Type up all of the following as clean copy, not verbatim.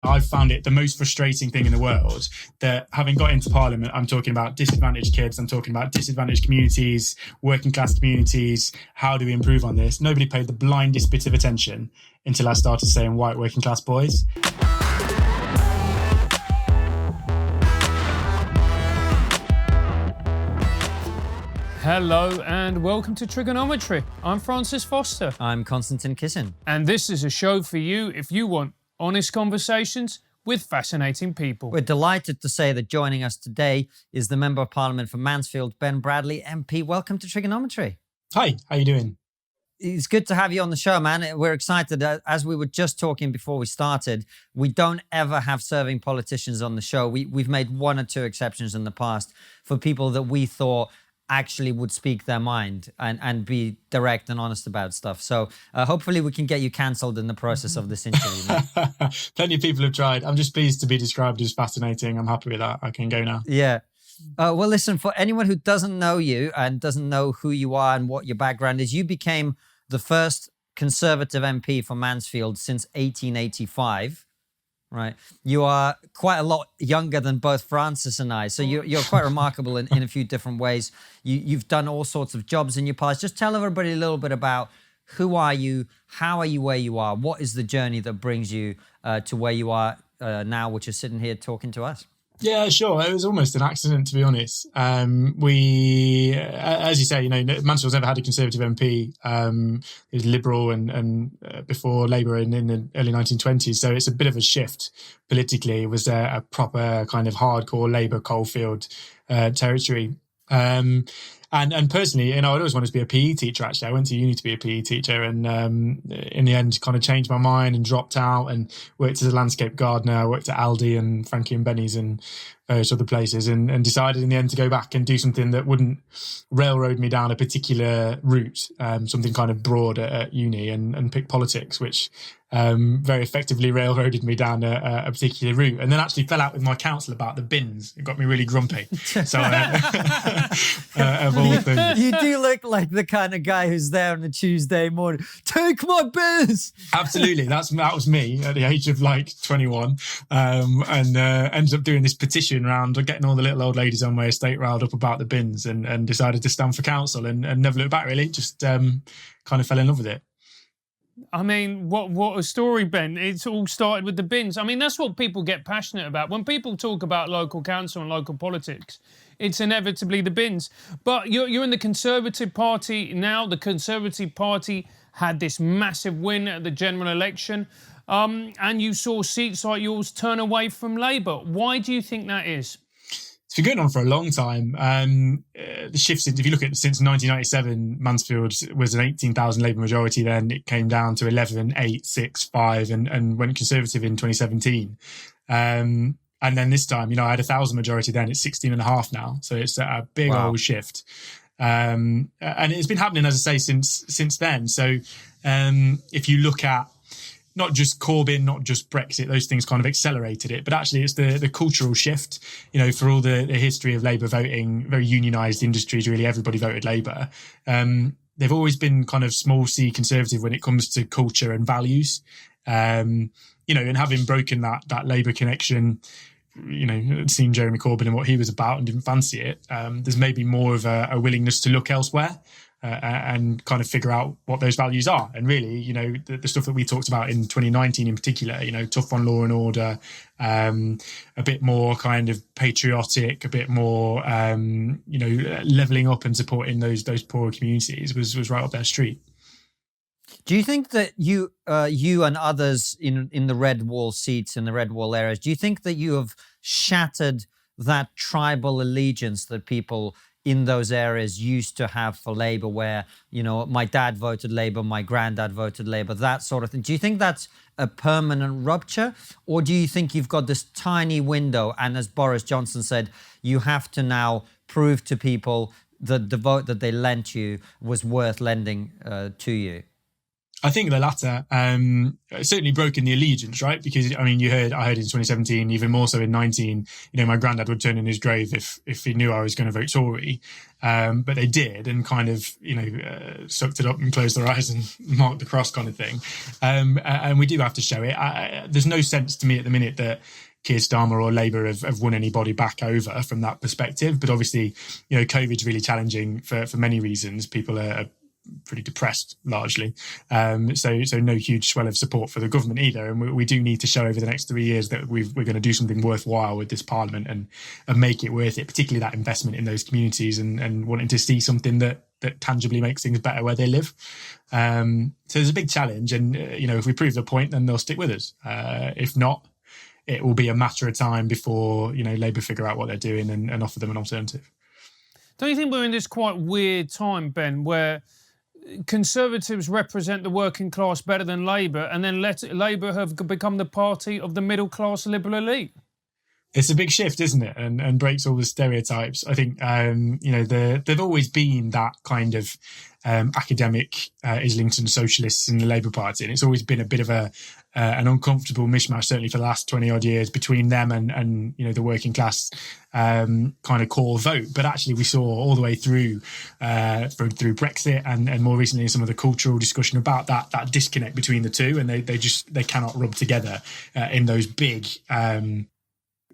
I've found it the most frustrating thing in the world that having got into Parliament, I'm talking about disadvantaged kids, I'm talking about disadvantaged communities, working class communities. How do we improve on this? Nobody paid the blindest bit of attention until I started saying white working class boys. Hello and welcome to TRIGGERnometry. I'm Francis Foster. I'm Konstantin Kisin. And this is a show for you if you want honest conversations with fascinating people. We're delighted to say that joining us today is the Member of Parliament for Mansfield, Ben Bradley, MP. Welcome to TRIGGERnometry. Hi, how you doing? It's good to have you on the show, man. We're excited. As we were just talking before we started, we don't ever have serving politicians on the show. We've made one or two exceptions in the past for people that we thought actually would speak their mind and be direct and honest about stuff. So hopefully we can get you cancelled in the process of this interview. Plenty of people have tried. I'm just pleased to be described as fascinating. I'm happy with that. I can go now. Yeah. Well, listen, for anyone who doesn't know you and doesn't know who you are and what your background is, you became the first Conservative MP for Mansfield since 1885. Right. You are quite a lot younger than both Francis and I. So you're quite remarkable in a few different ways. You've done all sorts of jobs in your past. Just tell everybody a little bit about who are you, how are you where you are, what is the journey that brings you to where you are now, which is sitting here talking to us. Yeah, sure. It was almost an accident, to be honest. We, as you say, Mansfield's never had a Conservative MP. It was Liberal and before Labour in the early 1920s. So it's a bit of a shift politically. It was a proper kind of hardcore Labour coalfield territory. And personally, I'd always wanted to be a PE teacher, actually. I went to uni to be a PE teacher and in the end kind of changed my mind and dropped out and worked as a landscape gardener. I worked at Aldi and Frankie and Benny's and various other places and decided in the end to go back and do something that wouldn't railroad me down a particular route, something kind of broad at uni and pick politics, which very effectively railroaded me down a particular route, and then actually fell out with my council about the bins. It got me really grumpy. So of all things. You do look like the kind of guy who's there on a Tuesday morning. Take my bins. Absolutely, that was me at the age of like 21, and ended up doing this petition round, getting all the little old ladies on my estate riled up about the bins, and decided to stand for council and never looked back. Really, just kind of fell in love with it. I mean, what a story, Ben. It's all started with the bins. I mean, that's what people get passionate about. When people talk about local council and local politics, it's inevitably the bins. But you're in the Conservative Party now. The Conservative Party had this massive win at the general election, and you saw seats like yours turn away from Labour. Why do you think that is? It's been going on for a long time. The shifts, if you look at since 1997, Mansfield was an 18,000 Labour majority then. It came down to 11, 8, 6, 5 and went Conservative in 2017. And then this time, I had 1,000 majority then. It's 16.5 now. So it's a big old shift. And it's been happening, as I say, since then. So if you look at not just Corbyn, not just Brexit, those things kind of accelerated it. But actually, it's the cultural shift, for all the history of Labour voting, very unionised industries, really, everybody voted Labour. They've always been kind of small c Conservative when it comes to culture and values. And having broken that Labour connection, seeing Jeremy Corbyn and what he was about and didn't fancy it, there's maybe more of a willingness to look elsewhere. And kind of figure out what those values are. And really, the stuff that we talked about in 2019 in particular, tough on law and order, a bit more kind of patriotic, a bit more, levelling up and supporting those poorer communities was right up their street. Do you think that you and others in the red wall seats, in the red wall areas, do you think that you have shattered that tribal allegiance that people in those areas used to have for Labour, where, my dad voted Labour, my granddad voted Labour, that sort of thing? Do you think that's a permanent rupture? Or do you think you've got this tiny window, and as Boris Johnson said, you have to now prove to people that the vote that they lent you was worth lending to you? I think the latter, certainly broken the allegiance, right? Because I mean, I heard in 2017, even more so in 19, my granddad would turn in his grave if he knew I was going to vote Tory. But they did, and kind of, sucked it up and closed their eyes and marked the cross kind of thing. And we do have to show it. There's no sense to me at the minute that Keir Starmer or Labour have won anybody back over from that perspective. But obviously, COVID's really challenging for many reasons. People are pretty depressed largely. So no huge swell of support for the government either. And we do need to show over the next 3 years that we're going to do something worthwhile with this parliament and make it worth it, particularly that investment in those communities and wanting to see something that tangibly makes things better where they live. So there's a big challenge. And, if we prove the point, then they'll stick with us. If not, it will be a matter of time before, Labour figure out what they're doing and offer them an alternative. Don't you think we're in this quite weird time, Ben, where Conservatives represent the working class better than Labour, and then Labour have become the party of the middle-class liberal elite? It's a big shift, isn't it? And breaks all the stereotypes. I think, there've always been that kind of academic Islington socialists in the Labour Party. And it's always been a bit of an uncomfortable mishmash, certainly for the last 20 odd years, between them and the working class kind of core vote. But actually we saw all the way through Brexit and more recently some of the cultural discussion about that disconnect between the two. And they cannot rub together in those big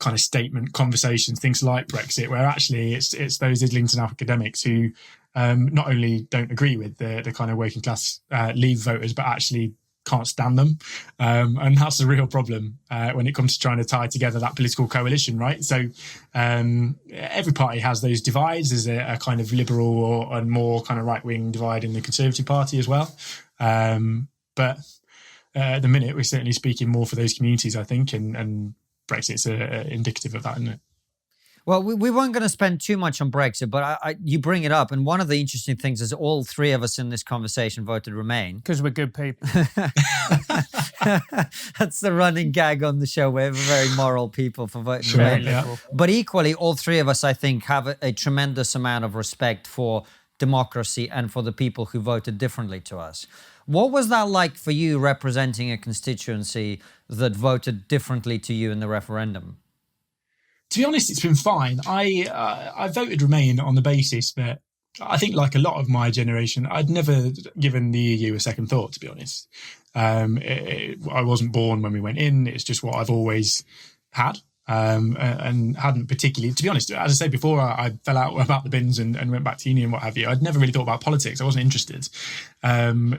kind of statement conversations, things like Brexit, where actually it's those Islington academics who not only don't agree with the kind of working class Leave voters, but actually can't stand them. And that's a real problem when it comes to trying to tie together that political coalition, right? So every party has those divides. There's a kind of liberal and more kind of right-wing divide in the Conservative Party as well. But at the minute, we're certainly speaking more for those communities, I think, and Brexit's indicative of that, isn't it? Well, we weren't going to spend too much on Brexit, but you bring it up. And one of the interesting things is all three of us in this conversation voted Remain. Because we're good people. That's the running gag on the show. We're very moral people for voting Remain. Yeah. But equally, all three of us, I think, have a tremendous amount of respect for democracy and for the people who voted differently to us. What was that like for you representing a constituency that voted differently to you in the referendum? To be honest, it's been fine. I voted Remain on the basis that I think, like a lot of my generation, I'd never given the EU a second thought, to be honest. I wasn't born when we went in. It's just what I've always had. And hadn't particularly, to be honest, as I said before, I fell out about the bins and went back to uni and what have you. I'd never really thought about politics. I wasn't interested.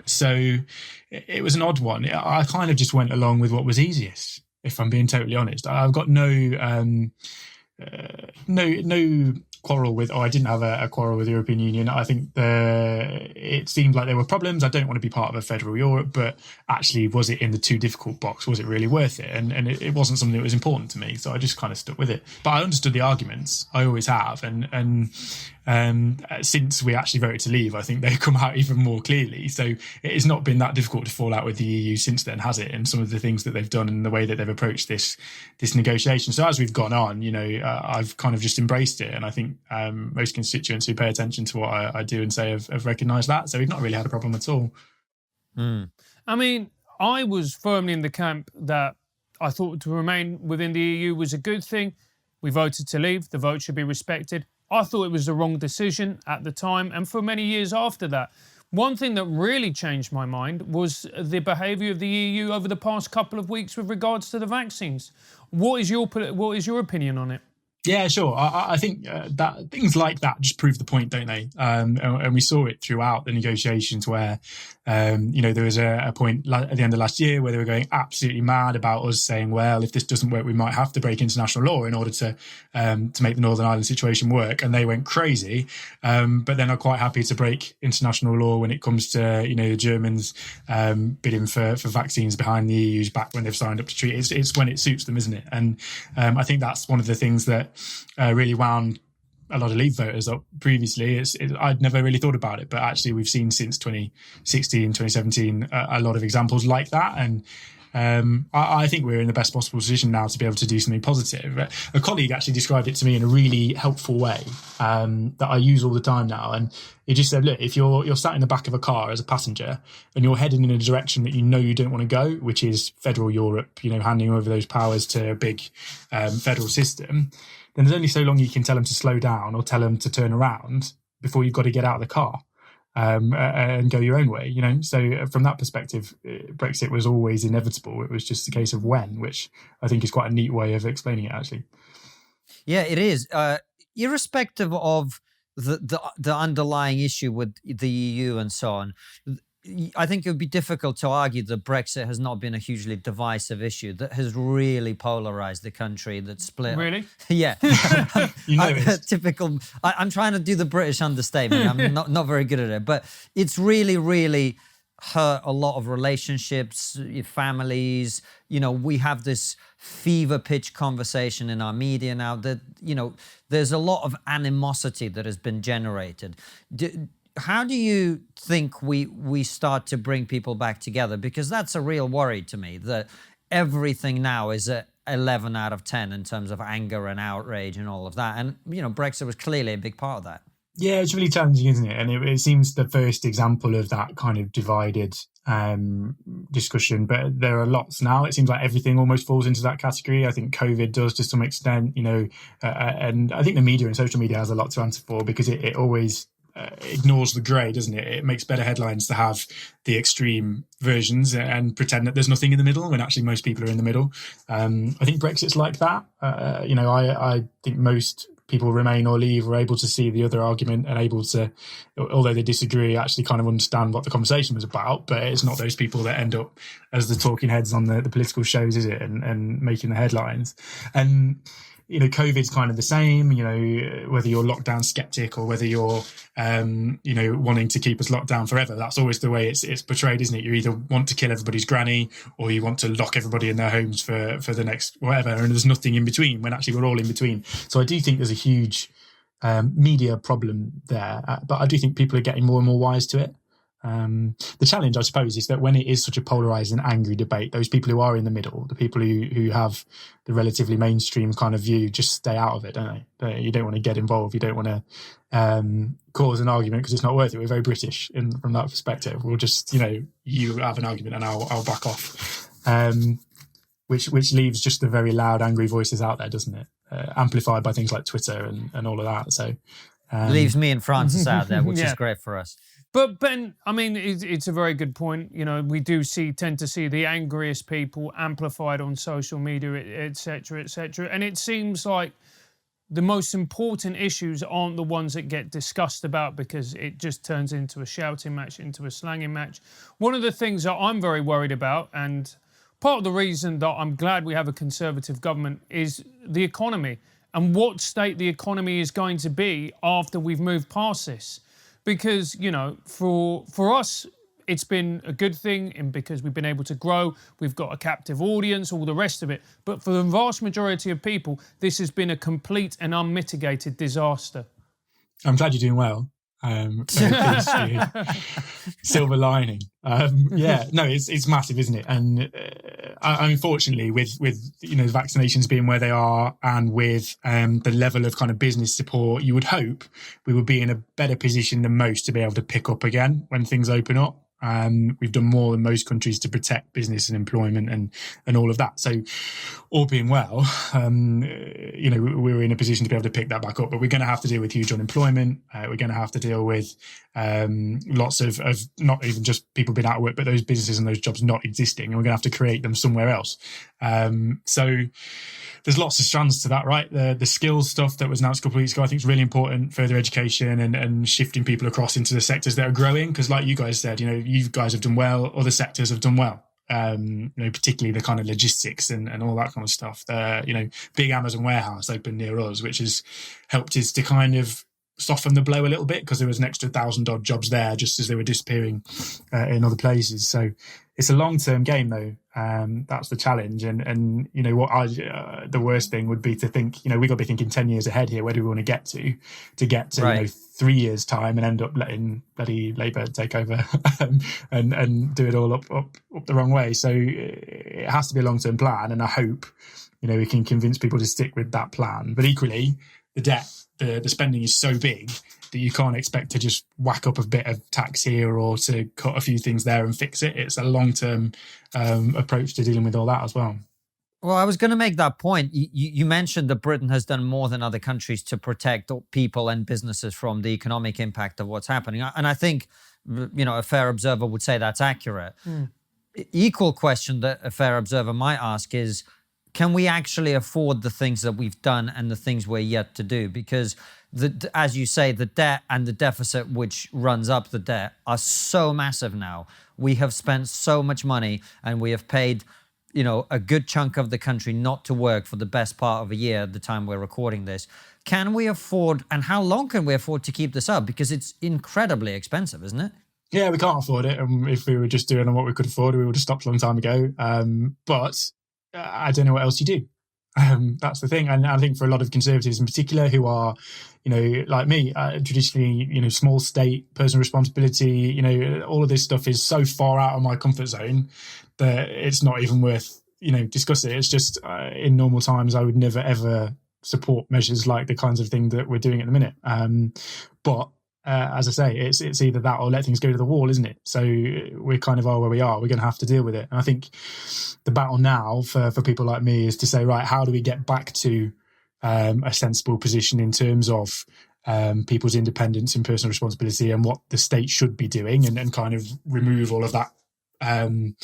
So it was an odd one. I kind of just went along with what was easiest, if I'm being totally honest. I've got no quarrel with, I didn't have a quarrel with the European Union. I think it seemed like there were problems. I don't want to be part of a federal Europe, but actually, was it in the too difficult box? Was it really worth it? And it wasn't something that was important to me, so I just kind of stuck with it. But I understood the arguments. I always have, and since we actually voted to leave, I think they've come out even more clearly. So it has not been that difficult to fall out with the EU since then, has it? And some of the things that they've done and the way that they've approached this negotiation. So as we've gone on, I've kind of just embraced it, and I think most constituents who pay attention to what I do and say have recognised that. So we've not really had a problem at all. I mean, I was firmly in the camp that I thought to remain within the EU was a good thing. We voted to leave. The vote should be respected. I thought it was the wrong decision at the time and for many years after that. One thing that really changed my mind was the behaviour of the EU over the past couple of weeks with regards to the vaccines. What is your opinion on it? Yeah, sure. I think that things like that just prove the point, don't they? And we saw it throughout the negotiations where, there was a point at the end of last year where they were going absolutely mad about us saying, well, if this doesn't work, we might have to break international law in order to make the Northern Ireland situation work. And they went crazy. But then are quite happy to break international law when it comes to, the Germans bidding for vaccines behind the EU's back when they've signed up to treaty. It's when it suits them, isn't it? And I think that's one of the things that really wound a lot of Leave voters up previously. I'd never really thought about it, but actually we've seen since 2016, 2017 a lot of examples like that. And I think we're in the best possible position now to be able to do something positive. A colleague actually described it to me in a really helpful way that I use all the time now. And he just said, look, if you're sat in the back of a car as a passenger and you're heading in a direction that you don't want to go, which is federal Europe, handing over those powers to a big federal system, then there's only so long you can tell them to slow down or tell them to turn around before you've got to get out of the car. And go your own way, So from that perspective, Brexit was always inevitable. It was just a case of when, which I think is quite a neat way of explaining it, actually. Yeah, it is. Irrespective of the underlying issue with the EU and so on, I think it would be difficult to argue that Brexit has not been a hugely divisive issue that has really polarized the country, that split. Really? Yeah. Typical. I'm trying to do the British understatement. I'm not very good at it, but it's really, really hurt a lot of relationships, families. We have this fever pitch conversation in our media now that, there's a lot of animosity that has been generated. How do you think we start to bring people back together? Because that's a real worry to me, that everything now is at 11 out of 10 in terms of anger and outrage and all of that. And, Brexit was clearly a big part of that. Yeah, it's really challenging, isn't it? And it seems the first example of that kind of divided discussion. But there are lots now. It seems like everything almost falls into that category. I think COVID does to some extent, and I think the media and social media has a lot to answer for, because it always ignores the grey, doesn't it? It makes better headlines to have the extreme versions and pretend that there's nothing in the middle when actually most people are in the middle. I think Brexit's like that. I think most people remain or leave are able to see the other argument and able to, although they disagree, actually kind of understand what the conversation was about. But it's not those people that end up as the talking heads on the political shows, is it? And making the headlines. And COVID's kind of the same, whether you're lockdown skeptic or whether you're, wanting to keep us locked down forever. That's always the way it's portrayed, isn't it? You either want to kill everybody's granny or you want to lock everybody in their homes for the next whatever. And there's nothing in between, when actually we're all in between. So I do think there's a huge media problem there. But I do think people are getting more and more wise to it. The challenge, I suppose, is that when it is such a polarised and angry debate, those people who are in the middle, the people who have the relatively mainstream kind of view, just stay out of it, don't they? You don't want to get involved. You don't want to cause an argument because it's not worth it. We're very British from that perspective. We'll just, you have an argument and I'll back off. Which leaves just the very loud, angry voices out there, doesn't it? Amplified by things like Twitter and all of that. So leaves me and Francis out there, which is great for us. But Ben, I mean, it's a very good point. We do tend to see the angriest people amplified on social media, et cetera, et cetera. And it seems like the most important issues aren't the ones that get discussed about, because it just turns into a shouting match, into a slanging match. One of the things that I'm very worried about, and part of the reason that I'm glad we have a Conservative government, is the economy and what state the economy is going to be after we've moved past this. Because, for us, it's been a good thing, and because we've been able to grow, we've got a captive audience, all the rest of it. But for the vast majority of people, this has been a complete and unmitigated disaster. I'm glad you're doing well. Silver lining. It's massive, isn't it? And unfortunately, with vaccinations being where they are, and with the level of kind of business support, you would hope we would be in a better position than most to be able to pick up again when things open up. We've done more than most countries to protect business and employment and all of that. So, all being well, we're in a position to be able to pick that back up. But we're going to have to deal with huge unemployment. We're going to have to deal with lots of not even just people being out of work, but those businesses and those jobs not existing. And we're going to have to create them somewhere else. So there's lots of strands to that, right? The skills stuff that was announced a couple of weeks ago, I think is really important. Further education and shifting people across into the sectors that are growing. Because like you guys said, you guys have done well, other sectors have done well. Particularly the kind of logistics and all that kind of stuff. Big Amazon warehouse opened near us, which has helped us to kind of soften the blow a little bit, because there was an extra 1,000 odd jobs there just as they were disappearing in other places. So it's a long-term game, though. That's the challenge. And you know what, the worst thing would be to think, you know, we got to be thinking 10 years ahead here. Where do we want to get to right. you know, 3 years time and end up letting bloody Labour take over and do it all up the wrong way. So it has to be a long-term plan. And I hope, you know, we can convince people to stick with that plan. But equally, the debt, the spending is so big that you can't expect to just whack up a bit of tax here or to cut a few things there and fix it. It's a long-term approach to dealing with all that as well. Well, I was going to make that point. You mentioned that Britain has done more than other countries to protect people and businesses from the economic impact of what's happening. And I think, you know, a fair observer would say that's accurate. Equal question that a fair observer might ask is, can we actually afford the things that we've done and the things we're yet to do? Because, as you say, the debt and the deficit which runs up the debt are so massive now. We have spent so much money and we have paid, you know, a good chunk of the country not to work for the best part of a year at the time we're recording this. Can we afford, and how long can we afford to keep this up? Because it's incredibly expensive, isn't it? Yeah, we can't afford it. And if we were just doing what we could afford, we would have stopped a long time ago. But I don't know what else you do. That's the thing. And I think for a lot of Conservatives in particular, who are, you know, like me, traditionally, you know, small state, personal responsibility, you know, all of this stuff is so far out of my comfort zone that it's not even worth, you know, discussing it. It's just in normal times, I would never, ever support measures like the kinds of thing that we're doing at the minute. But as I say, it's either that or let things go to the wall, isn't it? So we kind of are where we are. We're going to have to deal with it. And I think the battle now for people like me is to say, right, how do we get back to a sensible position in terms of people's independence and personal responsibility and what the state should be doing, and kind of remove all of that kind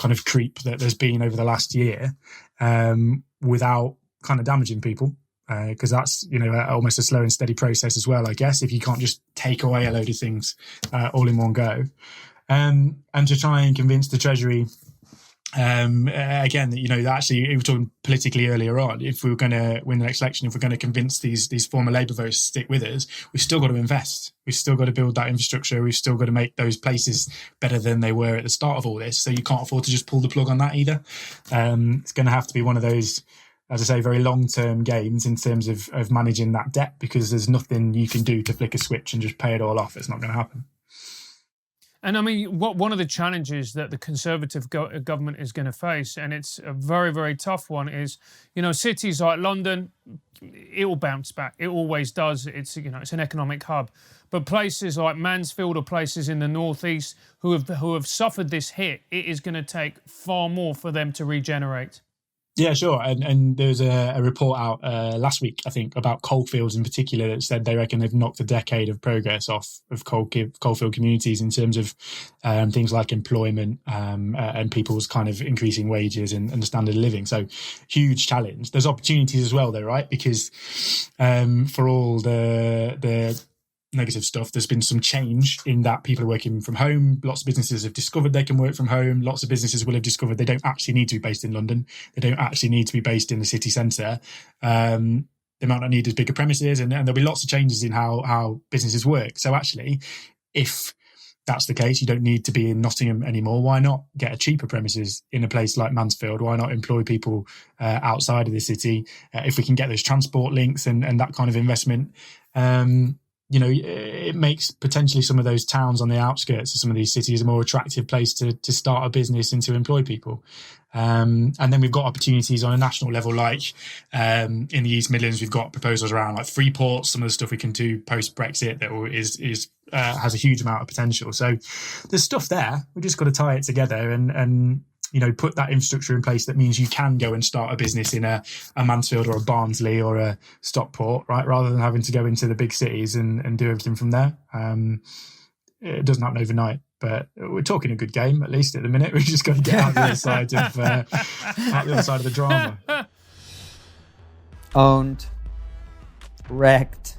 of creep that there's been over the last year without kind of damaging people. Because that's, you know, almost a slow and steady process as well, I guess, if you can't just take away a load of things all in one go. And to try and convince the Treasury, again, you know, actually, we were talking politically earlier on, if we were going to win the next election, if we're going to convince these former Labour voters to stick with us, we've still got to invest. We've still got to build that infrastructure. We've still got to make those places better than they were at the start of all this. So you can't afford to just pull the plug on that either. It's going to have to be one of those, as I say, very long-term games in terms of managing that debt, because there's nothing you can do to flick a switch and just pay it all off. It's not going to happen. And I mean, one of the challenges that the Conservative government is going to face, and it's a very, very tough one, is, you know, cities like London, it will bounce back. It always does. It's, you know, it's an economic hub. But places like Mansfield or places in the northeast who have suffered this hit, it is going to take far more for them to regenerate. Yeah, sure. And there's a report out last week, I think, about coalfields in particular that said they reckon they've knocked a decade of progress off of coalfield communities in terms of things like employment and people's kind of increasing wages and the standard of living. So huge challenge. There's opportunities as well, though, right? Because for all the negative stuff, there's been some change in that people are working from home. Lots of businesses have discovered they can work from home. Lots of businesses will have discovered they don't actually need to be based in London. They don't actually need to be based in the city centre. They might not need as bigger premises, and there'll be lots of changes in how businesses work. So actually, if that's the case, you don't need to be in Nottingham anymore. Why not get a cheaper premises in a place like Mansfield? Why not employ people outside of the city? If we can get those transport links and that kind of investment, you know, it makes potentially some of those towns on the outskirts of some of these cities a more attractive place to start a business and to employ people. And then we've got opportunities on a national level, like in the East Midlands, we've got proposals around like free ports, some of the stuff we can do post-Brexit that has a huge amount of potential. So there's stuff there. We've just got to tie it together and you know, put that infrastructure in place that means you can go and start a business in a Mansfield or a Barnsley or a Stockport, right? Rather than having to go into the big cities and do everything from there. It doesn't happen overnight, but we're talking a good game, at least at the minute. We've just got to get out the other side of the drama. Owned, wrecked,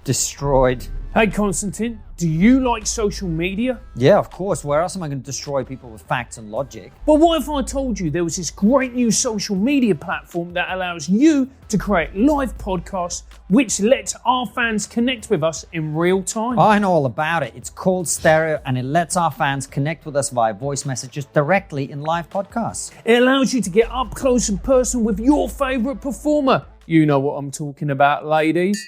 destroyed, Hey Constantine, do you like social media? Yeah, of course. Where else am I going to destroy people with facts and logic? Well, what if I told you there was this great new social media platform that allows you to create live podcasts which lets our fans connect with us in real time? I know all about it. It's called Stereo, and it lets our fans connect with us via voice messages directly in live podcasts. It allows you to get up close and personal with your favourite performer. You know what I'm talking about, ladies.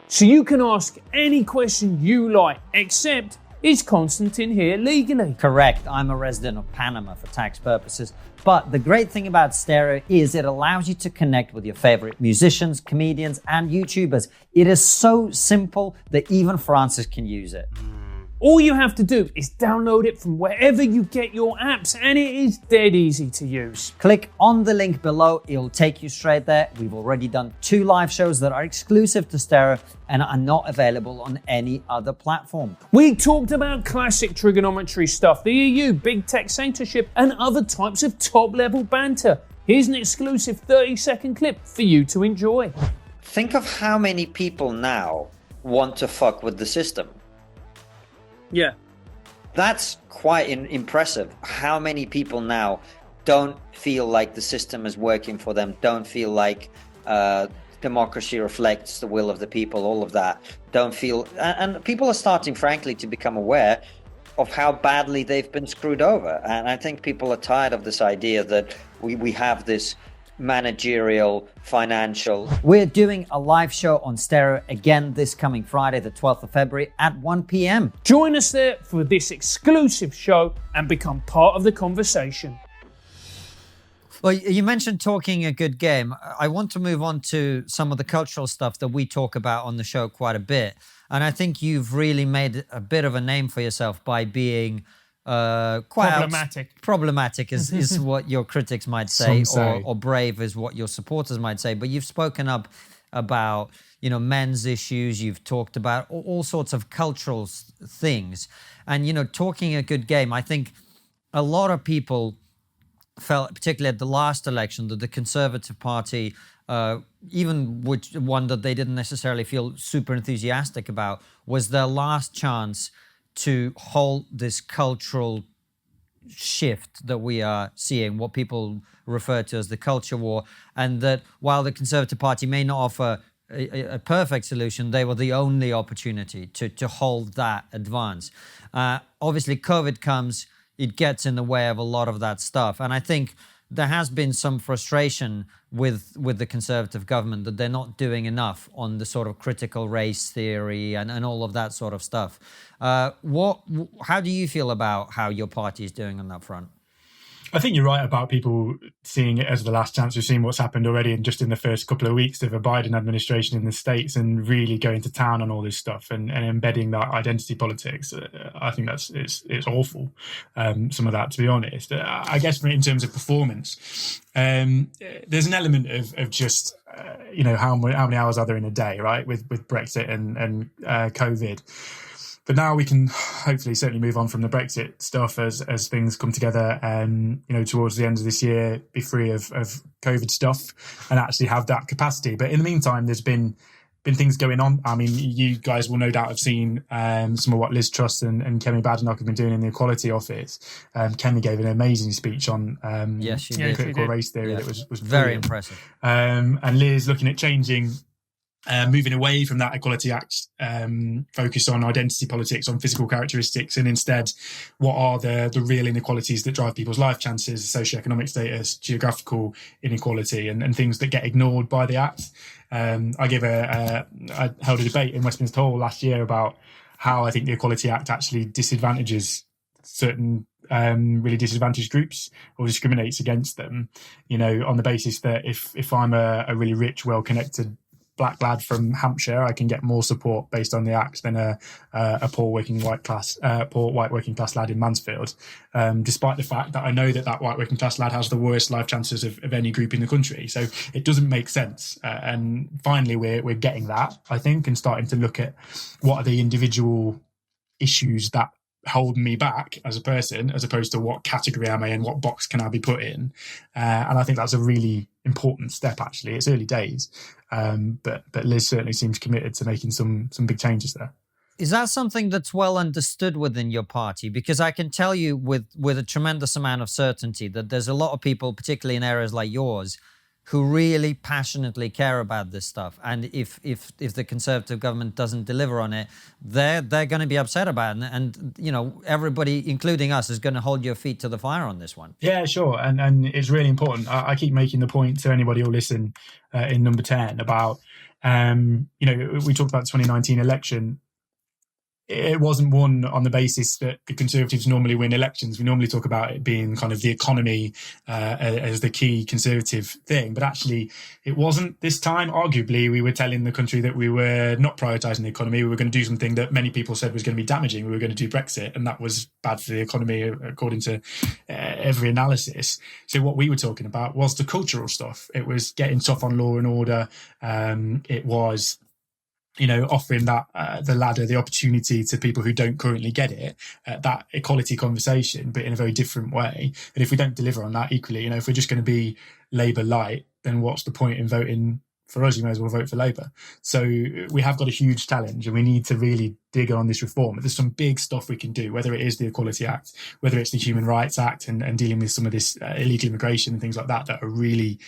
So you can ask any question you like, except, is Constantine here legally? Correct. I'm a resident of Panama for tax purposes. But the great thing about Stereo is it allows you to connect with your favorite musicians, comedians, and YouTubers. It is so simple that even Francis can use it. All you have to do is download it from wherever you get your apps, and it is dead easy to use. Click on the link below, it'll take you straight there. We've already done 2 live shows that are exclusive to Stereo and are not available on any other platform. We talked about classic trigonometry stuff, the EU, big tech censorship, and other types of top-level banter. Here's an exclusive 30-second clip for you to enjoy. Think of how many people now want to fuck with the system. Yeah. That's quite impressive. How many people now don't feel like the system is working for them, don't feel like democracy reflects the will of the people, all of that. Don't feel, and people are starting, frankly, to become aware of how badly they've been screwed over. And I think people are tired of this idea that we have this managerial, financial. We're doing a live show on Stereo again this coming Friday, the 12th of February at 1 p.m. Join us there for this exclusive show and become part of the conversation. Well, you mentioned talking a good game. I want to move on to some of the cultural stuff that we talk about on the show quite a bit. And I think you've really made a bit of a name for yourself by being quite problematic is what your critics might say, or brave is what your supporters might say. But you've spoken up about, men's issues. You've talked about all sorts of cultural things. And, talking a good game, I think a lot of people felt, particularly at the last election, that the Conservative Party, even one that they didn't necessarily feel super enthusiastic about, was their last chance to hold this cultural shift that we are seeing, what people refer to as the culture war, and that while the Conservative Party may not offer a perfect solution, they were the only opportunity to hold that advance. Obviously, COVID comes, it gets in the way of a lot of that stuff. And I think there has been some frustration with the Conservative government that they're not doing enough on the sort of critical race theory and all of that sort of stuff. How do you feel about how your party is doing on that front? I think you're right about people seeing it as the last chance. We've seen what's happened already in the first couple of weeks of a Biden administration in the States, and really going to town on all this stuff and embedding that identity politics. I think it's awful, some of that, to be honest. I guess in terms of performance, there's an element of just, how many hours are there in a day, right, with Brexit and COVID. But now we can hopefully certainly move on from the Brexit stuff as things come together, towards the end of this year, be free of COVID stuff and actually have that capacity. But in the meantime, there's been things going on. I mean, you guys will no doubt have seen some of what Liz Truss and Kemi Badenoch have been doing in the Equality Office. Kemi gave an amazing speech on critical race theory that was very impressive. And Liz looking at changing, moving away from that Equality Act focus on identity politics, on physical characteristics, and instead what are the real inequalities that drive people's life chances, socioeconomic status, geographical inequality, and things that get ignored by the Act. I held a debate in Westminster Hall last year about how I think the Equality Act actually disadvantages certain really disadvantaged groups or discriminates against them, on the basis that if I'm a really rich, well-connected black lad from Hampshire, I can get more support based on the Act than a poor white working class lad in Mansfield, despite the fact that I know that white working class lad has the worst life chances of any group in the country. So it doesn't make sense. And finally, we're getting that, I think, and starting to look at what are the individual issues that hold me back as a person, as opposed to what category am I in, what box can I be put in. And I think that's a really important step, actually. It's early days, but Liz certainly seems committed to making some big changes there. Is that something that's well understood within your party? Because I can tell you with a tremendous amount of certainty that there's a lot of people, particularly in areas like yours, who really passionately care about this stuff. And if the Conservative government doesn't deliver on it, they're going to be upset about it. And you know, everybody, including us, is going to hold your feet to the fire on this one. Yeah, sure. And it's really important. I keep making the point to anybody who'll listen in number 10 about, you know, we talked about the 2019 election. It wasn't won on the basis that the Conservatives normally win elections. We normally talk about it being kind of the economy as the key Conservative thing, but actually it wasn't this time. Arguably, we were telling the country that we were not prioritising the economy. We were going to do something that many people said was going to be damaging. We were going to do Brexit, and that was bad for the economy according to every analysis. So what we were talking about was the cultural stuff. It was getting tough on law and order. It was, you know, offering that the ladder, the opportunity to people who don't currently get it, that equality conversation, but in a very different way. And if we don't deliver on that equally, you know, if we're just going to be Labour light, then what's the point in voting for us? You may as well vote for Labour. So we have got a huge challenge, and we need to really dig on this reform. There's some big stuff we can do, whether it is the Equality Act, whether it's the Human Rights Act, and dealing with some of this illegal immigration and things like that are really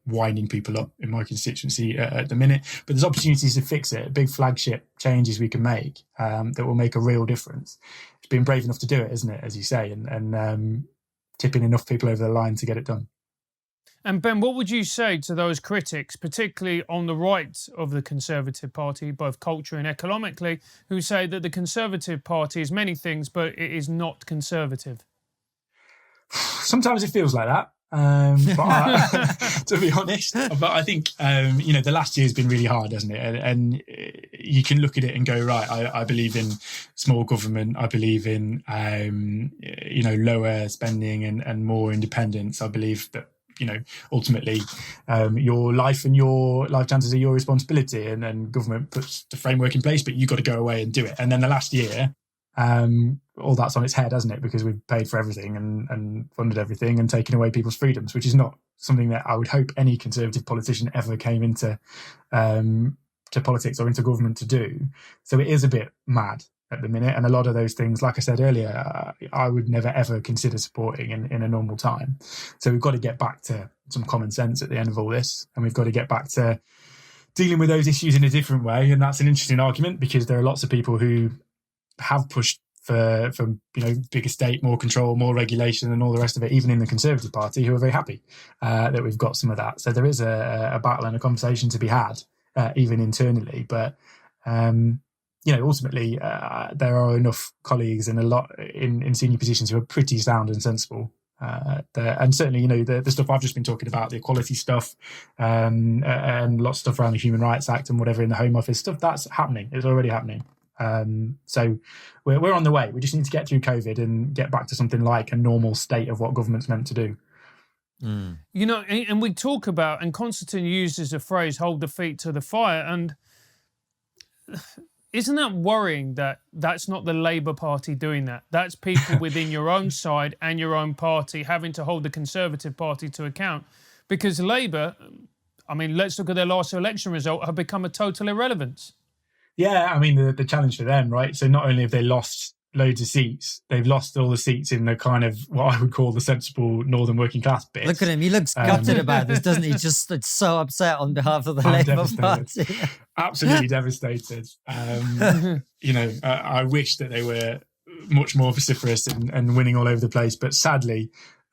winding people up in my constituency at the minute. But there's opportunities to fix it, big flagship changes we can make that will make a real difference. It's being brave enough to do it, isn't it, as you say, and tipping enough people over the line to get it done. And Ben, what would you say to those critics, particularly on the right of the Conservative Party, both culturally and economically, who say that the Conservative Party is many things, but it is not conservative? Sometimes it feels like that, but to be honest. But I think, you know, the last year has been really hard, hasn't it? And you can look at it and go, right, I believe in small government. I believe in, you know, lower spending and more independence. I believe that, you know, ultimately your life and your life chances are your responsibility, and government puts the framework in place, but you've got to go away and do it. And then the last year, all that's on its head, hasn't it? Because we've paid for everything and funded everything and taken away people's freedoms, which is not something that I would hope any Conservative politician ever came into to politics or into government to do. So it is a bit mad at the minute, and a lot of those things, like I said earlier, I would never ever consider supporting in a normal time. So we've got to get back to some common sense at the end of all this, and we've got to get back to dealing with those issues in a different way. And that's an interesting argument, because there are lots of people who have pushed for you know, bigger state, more control, more regulation, and all the rest of it, even in the Conservative Party, who are very happy that we've got some of that. So there is a battle and a conversation to be had, even internally, but you know, ultimately, there are enough colleagues and a lot in senior positions who are pretty sound and sensible. And certainly, you know, the stuff I've just been talking about, the equality stuff, and lots of stuff around the Human Rights Act and whatever in the Home Office stuff, that's happening. It's already happening. So we're on the way. We just need to get through COVID and get back to something like a normal state of what government's meant to do. Mm. You know, and we talk about, and Constantine uses the phrase, hold the feet to the fire, and isn't that worrying that that's not the Labour Party doing that? That's people within your own side and your own party having to hold the Conservative Party to account. Because Labour, I mean, let's look at their last election result, have become a total irrelevance. Yeah, I mean, the challenge for them, right? So not only have they lost loads of seats, they've lost all the seats in the kind of what I would call the sensible northern working class bit. Look at him, he looks gutted about this, doesn't he? Just so upset on behalf of the Labour Party. Absolutely devastated. You know, I wish that they were much more vociferous and winning all over the place, but sadly,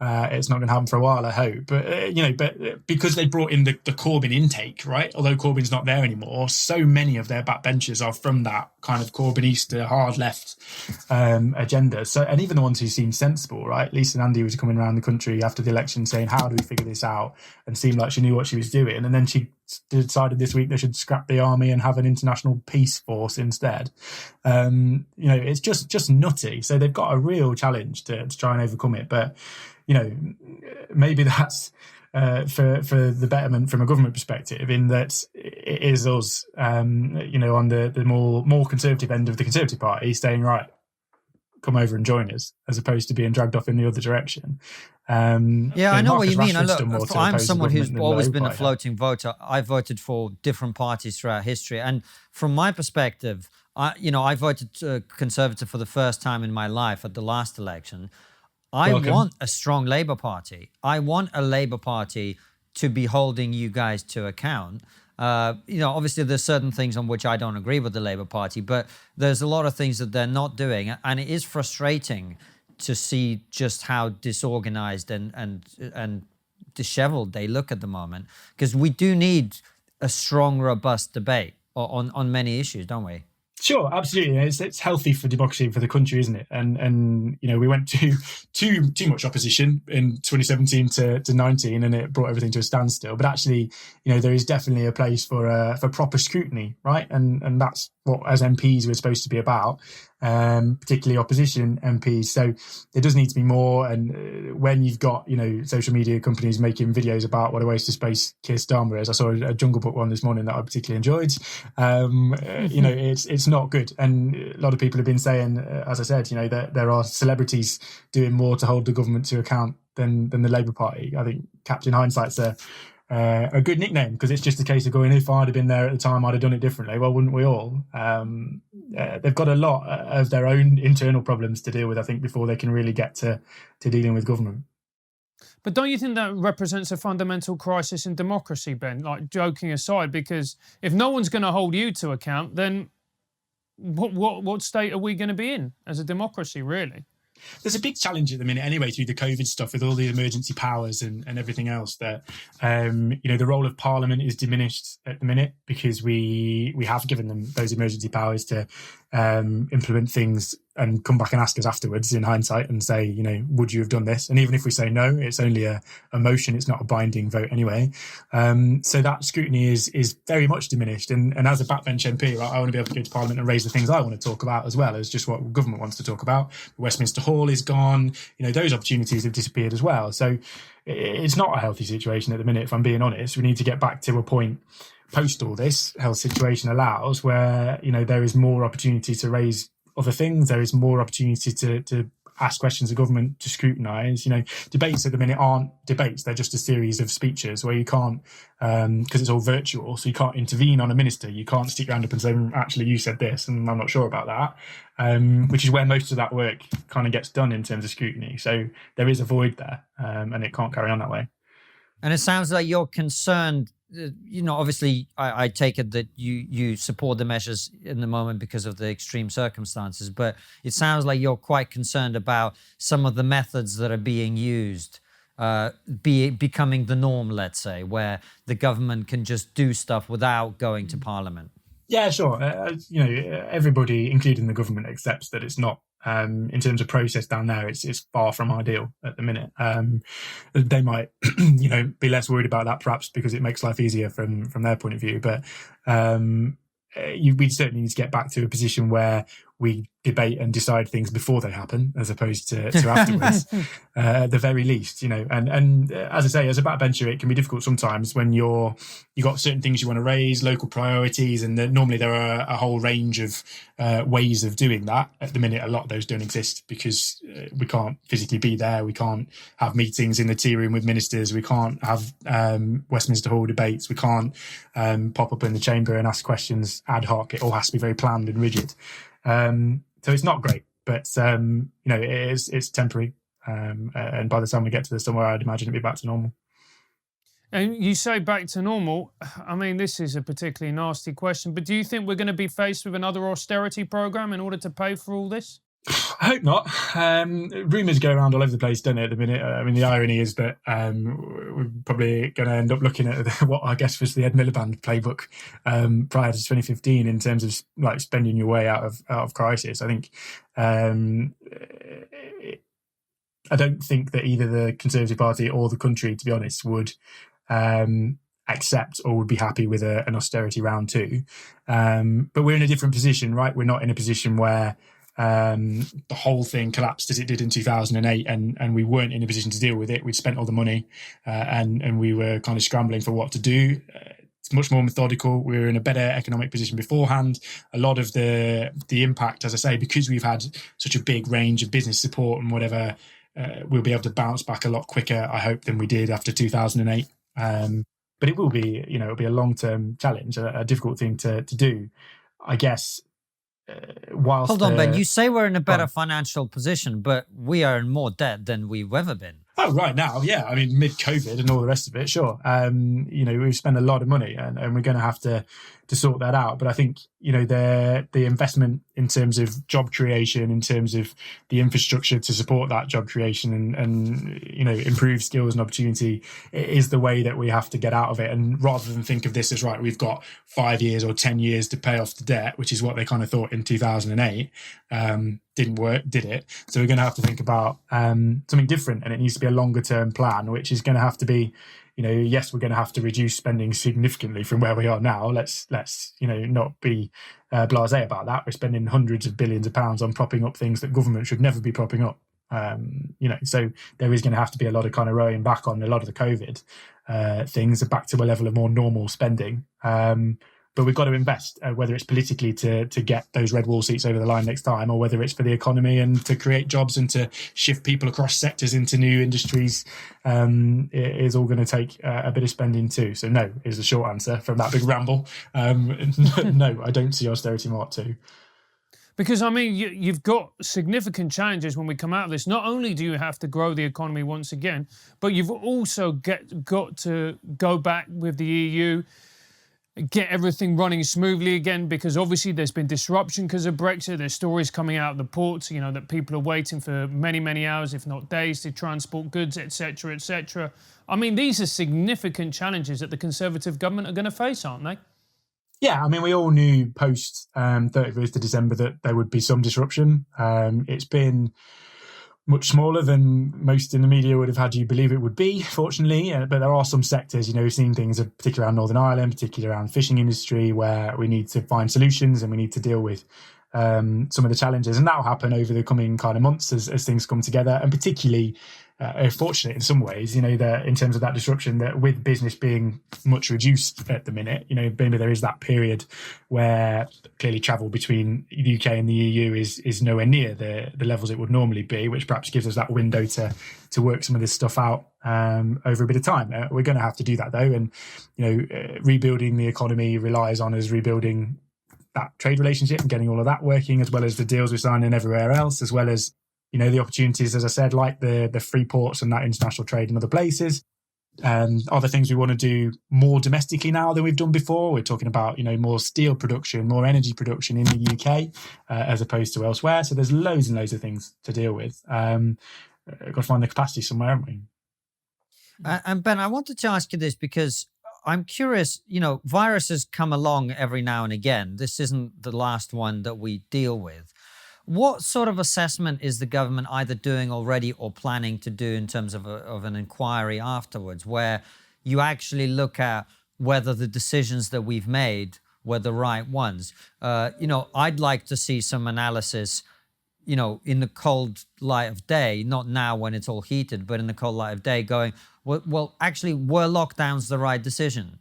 it's not going to happen for a while, I hope. But, you know, but because they brought in the Corbyn intake, right? Although Corbyn's not there anymore, so many of their backbenchers are from that kind of Corbynista hard left agenda. So, and even the ones who seem sensible, right? Lisa Nandy was coming around the country after the election saying, how do we figure this out? And seemed like she knew what she was doing. And then she decided this week they should scrap the army and have an international peace force instead. You know, it's just nutty. So they've got a real challenge to try and overcome it. But, you know, maybe that's for the betterment from a government perspective, in that it is us, you know, on the more conservative end of the Conservative Party saying, right, come over and join us, as opposed to being dragged off in the other direction. Yeah, I know what you mean. Look, I'm someone who's always been a floating voter. I voted for different parties throughout history. And from my perspective, I voted Conservative for the first time in my life at the last election. I Welcome. want a strong Labour Party. I want a Labour Party to be holding you guys to account. Obviously there's certain things on which I don't agree with the Labour Party, but there's a lot of things that they're not doing, and it is frustrating to see just how disorganized and disheveled they look at the moment, because we do need a strong, robust debate on many issues, don't we? Sure, absolutely. It's healthy for democracy and for the country, isn't it? And we went to too much opposition in 2017 to 19, and it brought everything to a standstill. But actually, there is definitely a place for proper scrutiny, right? And that's what, as MPs, we're supposed to be about, particularly opposition MPs. So there does need to be more. And when you've got social media companies making videos about what a waste of space Keir Starmer is, I saw a Jungle Book one this morning that I particularly enjoyed. It's not good. And a lot of people have been saying, as I said, that there are celebrities doing more to hold the government to account than the Labour Party. I think Captain Hindsight's a good nickname, because it's just a case of going, if I'd have been there at the time, I'd have done it differently. Well, wouldn't we all? They've got a lot of their own internal problems to deal with, I think, before they can really get to dealing with government. But don't you think that represents a fundamental crisis in democracy, Ben? Like, joking aside, because if no one's going to hold you to account, then what state are we going to be in as a democracy, really? There's a big challenge at the minute anyway through the COVID stuff, with all the emergency powers and everything else, that the role of Parliament is diminished at the minute, because we have given them those emergency powers to implement things and come back and ask us afterwards in hindsight and say, would you have done this? And even if we say no, it's only a motion, it's not a binding vote anyway. So that scrutiny is very much diminished. And as a backbench MP, right, I want to be able to go to Parliament and raise the things I want to talk about, as well as just what government wants to talk about. Westminster Hall is gone. Those opportunities have disappeared as well. So it's not a healthy situation at the minute, if I'm being honest. We need to get back to a point post all this health situation allows, where there is more opportunity to raise other things. There is more opportunity to ask questions of government, to scrutinise. Debates at the minute aren't debates; they're just a series of speeches where you can't, because it's all virtual, so you can't intervene on a minister. You can't stick your hand up and say, "Actually, you said this, and I'm not sure about that." Which is where most of that work kind of gets done in terms of scrutiny. So there is a void there, and it can't carry on that way. And it sounds like you're concerned. Obviously, I take it that you support the measures in the moment because of the extreme circumstances, but it sounds like you're quite concerned about some of the methods that are being used, becoming the norm, let's say, where the government can just do stuff without going to Parliament. Yeah, sure. Everybody, including the government, accepts that it's not. In terms of process down there, it's far from ideal at the minute. They might, be less worried about that, perhaps because it makes life easier from their point of view. But we certainly need to get back to a position where we debate and decide things before they happen, as opposed to afterwards, at the very least, and as I say, as a backbencher, it can be difficult sometimes when you got certain things you want to raise, local priorities, and normally there are a whole range of ways of doing that. At the minute, a lot of those don't exist because we can't physically be there. We can't have meetings in the tea room with ministers. We can't have Westminster Hall debates. We can't pop up in the chamber and ask questions ad hoc. It all has to be very planned and rigid. So it's not great, but it's temporary, and by the time we get to the summer, I'd imagine it'd be back to normal. And you say back to normal. I mean, this is a particularly nasty question, but do you think we're going to be faced with another austerity program in order to pay for all this? I hope not. Rumours go around all over the place, don't they, at the minute? I mean, the irony is that we're probably going to end up looking at what I guess was the Ed Miliband playbook prior to 2015 in terms of like spending your way out of crisis. I think I don't think that either the Conservative Party or the country, to be honest, would accept or would be happy with an austerity round two. But we're in a different position, right? We're not in a position where the whole thing collapsed as it did in 2008, and we weren't in a position to deal with it. We'd spent all the money, and we were kind of scrambling for what to do. It's much more methodical. We were in a better economic position beforehand. A lot of the impact, as I say, because we've had such a big range of business support and whatever, we'll be able to bounce back a lot quicker, I hope, than we did after 2008. But it will be, it'll be a long-term challenge, a difficult thing to do. I guess whilst Hold on, Ben. You say we're in a better financial position, but we are in more debt than we've ever been. Oh, right now, yeah. I mean, mid-COVID and all the rest of it, sure. We've spent a lot of money, and we're going to have to sort that out. But I think, the investment in terms of job creation, in terms of the infrastructure to support that job creation and improve skills and opportunity is the way that we have to get out of it. And rather than think of this as, right, we've got 5 years or 10 years to pay off the debt, which is what they kind of thought in 2008, didn't work, did it? So we're going to have to think about something different, and it needs to be a longer term plan, which is going to have to be, yes, we're going to have to reduce spending significantly from where we are now. Let's not be blasé about that. We're spending hundreds of billions of pounds on propping up things that government should never be propping up. So there is going to have to be a lot of kind of rowing back on a lot of the COVID things back to a level of more normal spending. But we've got to invest, whether it's politically to get those red wall seats over the line next time, or whether it's for the economy and to create jobs and to shift people across sectors into new industries. It is all going to take a bit of spending too. So no is the short answer from that big ramble. No, I don't see austerity Mark 2. Because, I mean, you've got significant challenges when we come out of this. Not only do you have to grow the economy once again, but you've also got to go back with the EU, get everything running smoothly again, because obviously there's been disruption because of Brexit. There's stories coming out of the ports, that people are waiting for many, many hours, if not days, to transport goods, etc., etc. I mean, these are significant challenges that the Conservative government are going to face, aren't they? Yeah, I mean, we all knew post 31st of December that there would be some disruption. It's been much smaller than most in the media would have had you believe it would be, fortunately. But there are some sectors, we've seen things, particularly around Northern Ireland, particularly around fishing industry, where we need to find solutions and we need to deal with some of the challenges. And that will happen over the coming kind of months as things come together. And particularly fortunate in some ways, that in terms of that disruption, that with business being much reduced at the minute, maybe there is that period where clearly travel between the UK and the EU is nowhere near the levels it would normally be, which perhaps gives us that window to work some of this stuff out over a bit of time. We're going to have to do that though, and rebuilding the economy relies on us rebuilding that trade relationship and getting all of that working, as well as the deals we're signing everywhere else, as well as the opportunities, as I said, like the free ports and that international trade in other places. And other things we want to do more domestically now than we've done before. We're talking about, more steel production, more energy production in the UK as opposed to elsewhere. So there's loads and loads of things to deal with. Got to find the capacity somewhere, haven't we? And Ben, I wanted to ask you this because I'm curious, viruses come along every now and again. This isn't the last one that we deal with. What sort of assessment is the government either doing already or planning to do in terms of an inquiry afterwards, where you actually look at whether the decisions that we've made were the right ones? I'd like to see some analysis, in the cold light of day, not now when it's all heated, but in the cold light of day going, well, actually, were lockdowns the right decision?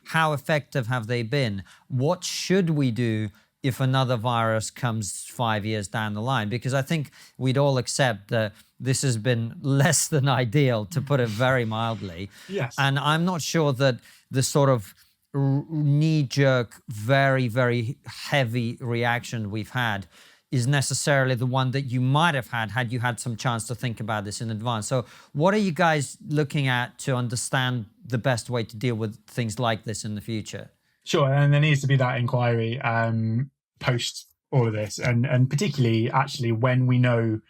How effective have they been? What should we do if another virus comes 5 years down the line? Because I think we'd all accept that this has been less than ideal, to put it very mildly. Yes. And I'm not sure that the sort of knee-jerk, very, very heavy reaction we've had is necessarily the one that you might have had you had some chance to think about this in advance. So what are you guys looking at to understand the best way to deal with things like this in the future? Sure, and there needs to be that inquiry post all of this, and particularly actually when we know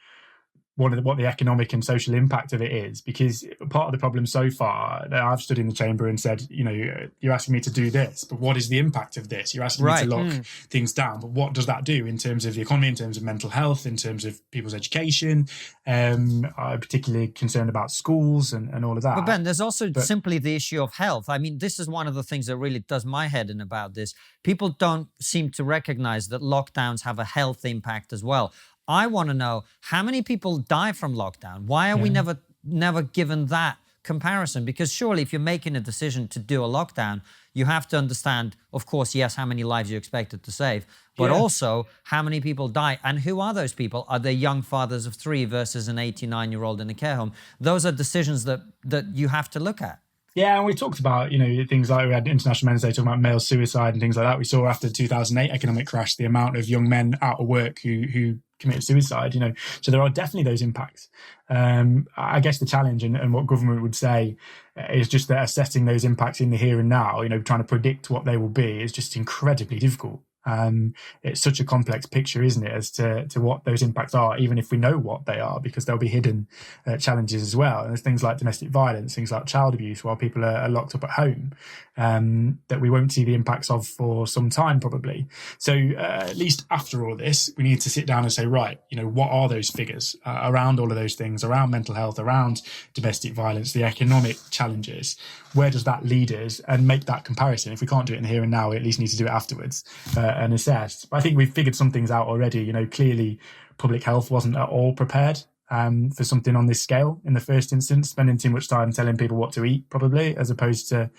what the economic and social impact of it is, because part of the problem so far that I've stood in the chamber and said, you're asking me to do this, but what is the impact of this? You're asking me to lock things down, but what does that do in terms of the economy, in terms of mental health, in terms of people's education? I'm particularly concerned about schools and all of that. But Ben, there's also simply the issue of health. I mean, this is one of the things that really does my head in about this. People don't seem to recognize that lockdowns have a health impact as well. I want to know, how many people die from lockdown? Why are we never given that comparison? Because surely if you're making a decision to do a lockdown, you have to understand, of course, yes, how many lives you expect it to save, but also how many people die. And who are those people? Are they young fathers of 3 versus an 89-year-old in a care home? Those are decisions that you have to look at. Yeah, and we talked about, things like we had International Men's Day talking about male suicide and things like that. We saw after the 2008 economic crash the amount of young men out of work who committed suicide, So there are definitely those impacts. I guess the challenge and what government would say is just that assessing those impacts in the here and now, trying to predict what they will be is just incredibly difficult. It's such a complex picture, isn't it, as to what those impacts are, even if we know what they are, because there'll be hidden challenges as well. And there's things like domestic violence, things like child abuse while people are locked up at home, that we won't see the impacts of for some time probably. So at least after all this, we need to sit down and say, right, what are those figures around all of those things, around mental health, around domestic violence, the economic challenges? Where does that lead us? And make that comparison. If we can't do it in the here and now, we at least need to do it afterwards and assess. But I think we've figured some things out already. Clearly public health wasn't at all prepared for something on this scale in the first instance, spending too much time telling people what to eat probably, as opposed to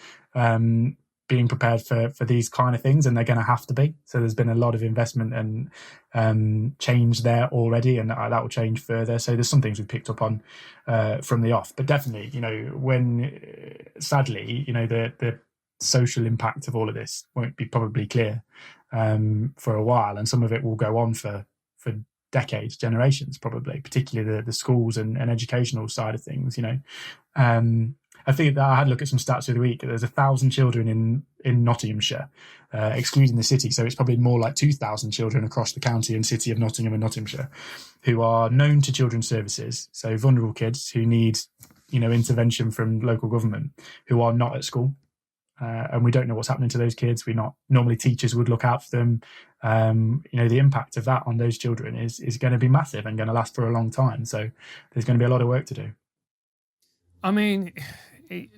being prepared for these kind of things, and they're going to have to be. So there's been a lot of investment and change there already, and that will change further. So there's some things we've picked up on from the off, but definitely, when sadly, the social impact of all of this won't be probably clear for a while, and some of it will go on for decades, generations probably, particularly the schools and educational side of things. I think that I had a look at some stats of the week. There's 1,000 children in Nottinghamshire, excluding the city. So it's probably more like 2,000 children across the county and city of Nottingham and Nottinghamshire who are known to children's services. So vulnerable kids who need, intervention from local government, who are not at school. And we don't know what's happening to those kids. Normally teachers would look out for them. The impact of that on those children is going to be massive and going to last for a long time. So there's going to be a lot of work to do. I mean,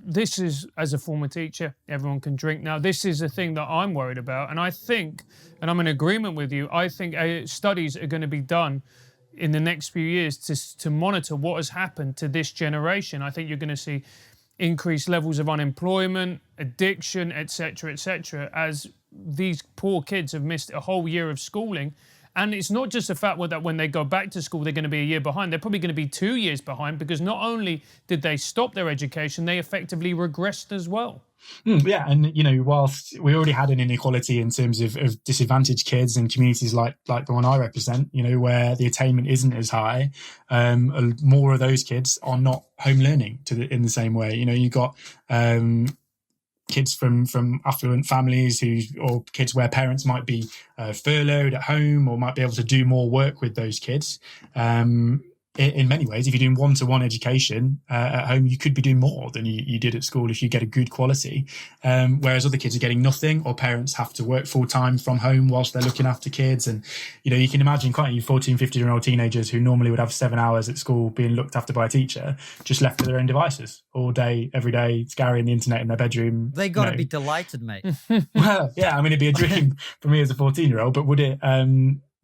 this is, as a former teacher, everyone can drink now. This is a thing that I'm worried about. And I think, and I'm in agreement with you, I think studies are going to be done in the next few years to monitor what has happened to this generation. I think you're going to see increased levels of unemployment, addiction, etc., as these poor kids have missed a whole year of schooling. And it's not just the fact that when they go back to school, they're going to be a year behind. They're probably going to be 2 years behind, because not only did they stop their education, they effectively regressed as well. Yeah, and whilst we already had an inequality in terms of disadvantaged kids in communities like the one I represent, where the attainment isn't as high, more of those kids are not home learning in the same way. You've got kids from affluent families or kids where parents might be furloughed at home or might be able to do more work with those kids. In many ways, if you're doing one-to-one education at home, you could be doing more than you did at school if you get a good quality. Whereas other kids are getting nothing, or parents have to work full-time from home whilst they're looking after kids. And, you can imagine, can't you, 14, 15-year-old teenagers who normally would have 7 hours at school being looked after by a teacher, just left to their own devices all day, every day, scouring the internet in their bedroom. They got to be delighted, mate. Well, yeah, I mean, it'd be a dream for me as a 14-year-old, but would it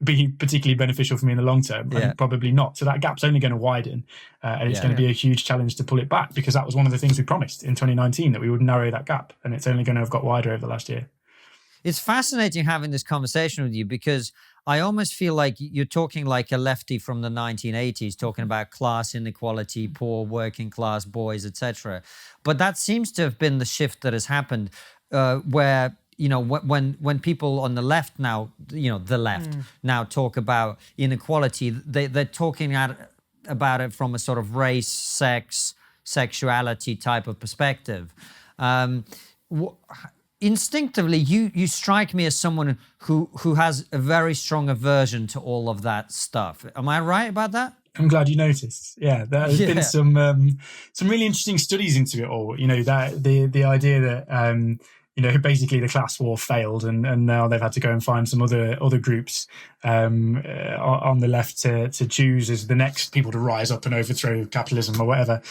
be particularly beneficial for me in the long term? Yeah. Probably not. So that gap's only going to widen, and it's going to be a huge challenge to pull it back, because that was one of the things we promised in 2019, that we would narrow that gap, and it's only going to have got wider over the last year. It's fascinating having this conversation with you, because I almost feel like you're talking like a lefty from the 1980s, talking about class inequality, poor working class boys, etc. But that seems to have been the shift that has happened, where when people on the left now, the left now talk about inequality, they're talking about it from a sort of race, sex, sexuality type of perspective. Instinctively, you strike me as someone who has a very strong aversion to all of that stuff. Am I right about that? I'm glad you noticed. Yeah, there's been some really interesting studies into it all. That the idea that basically the class war failed, and now they've had to go and find some other groups on the left to choose as the next people to rise up and overthrow capitalism or whatever.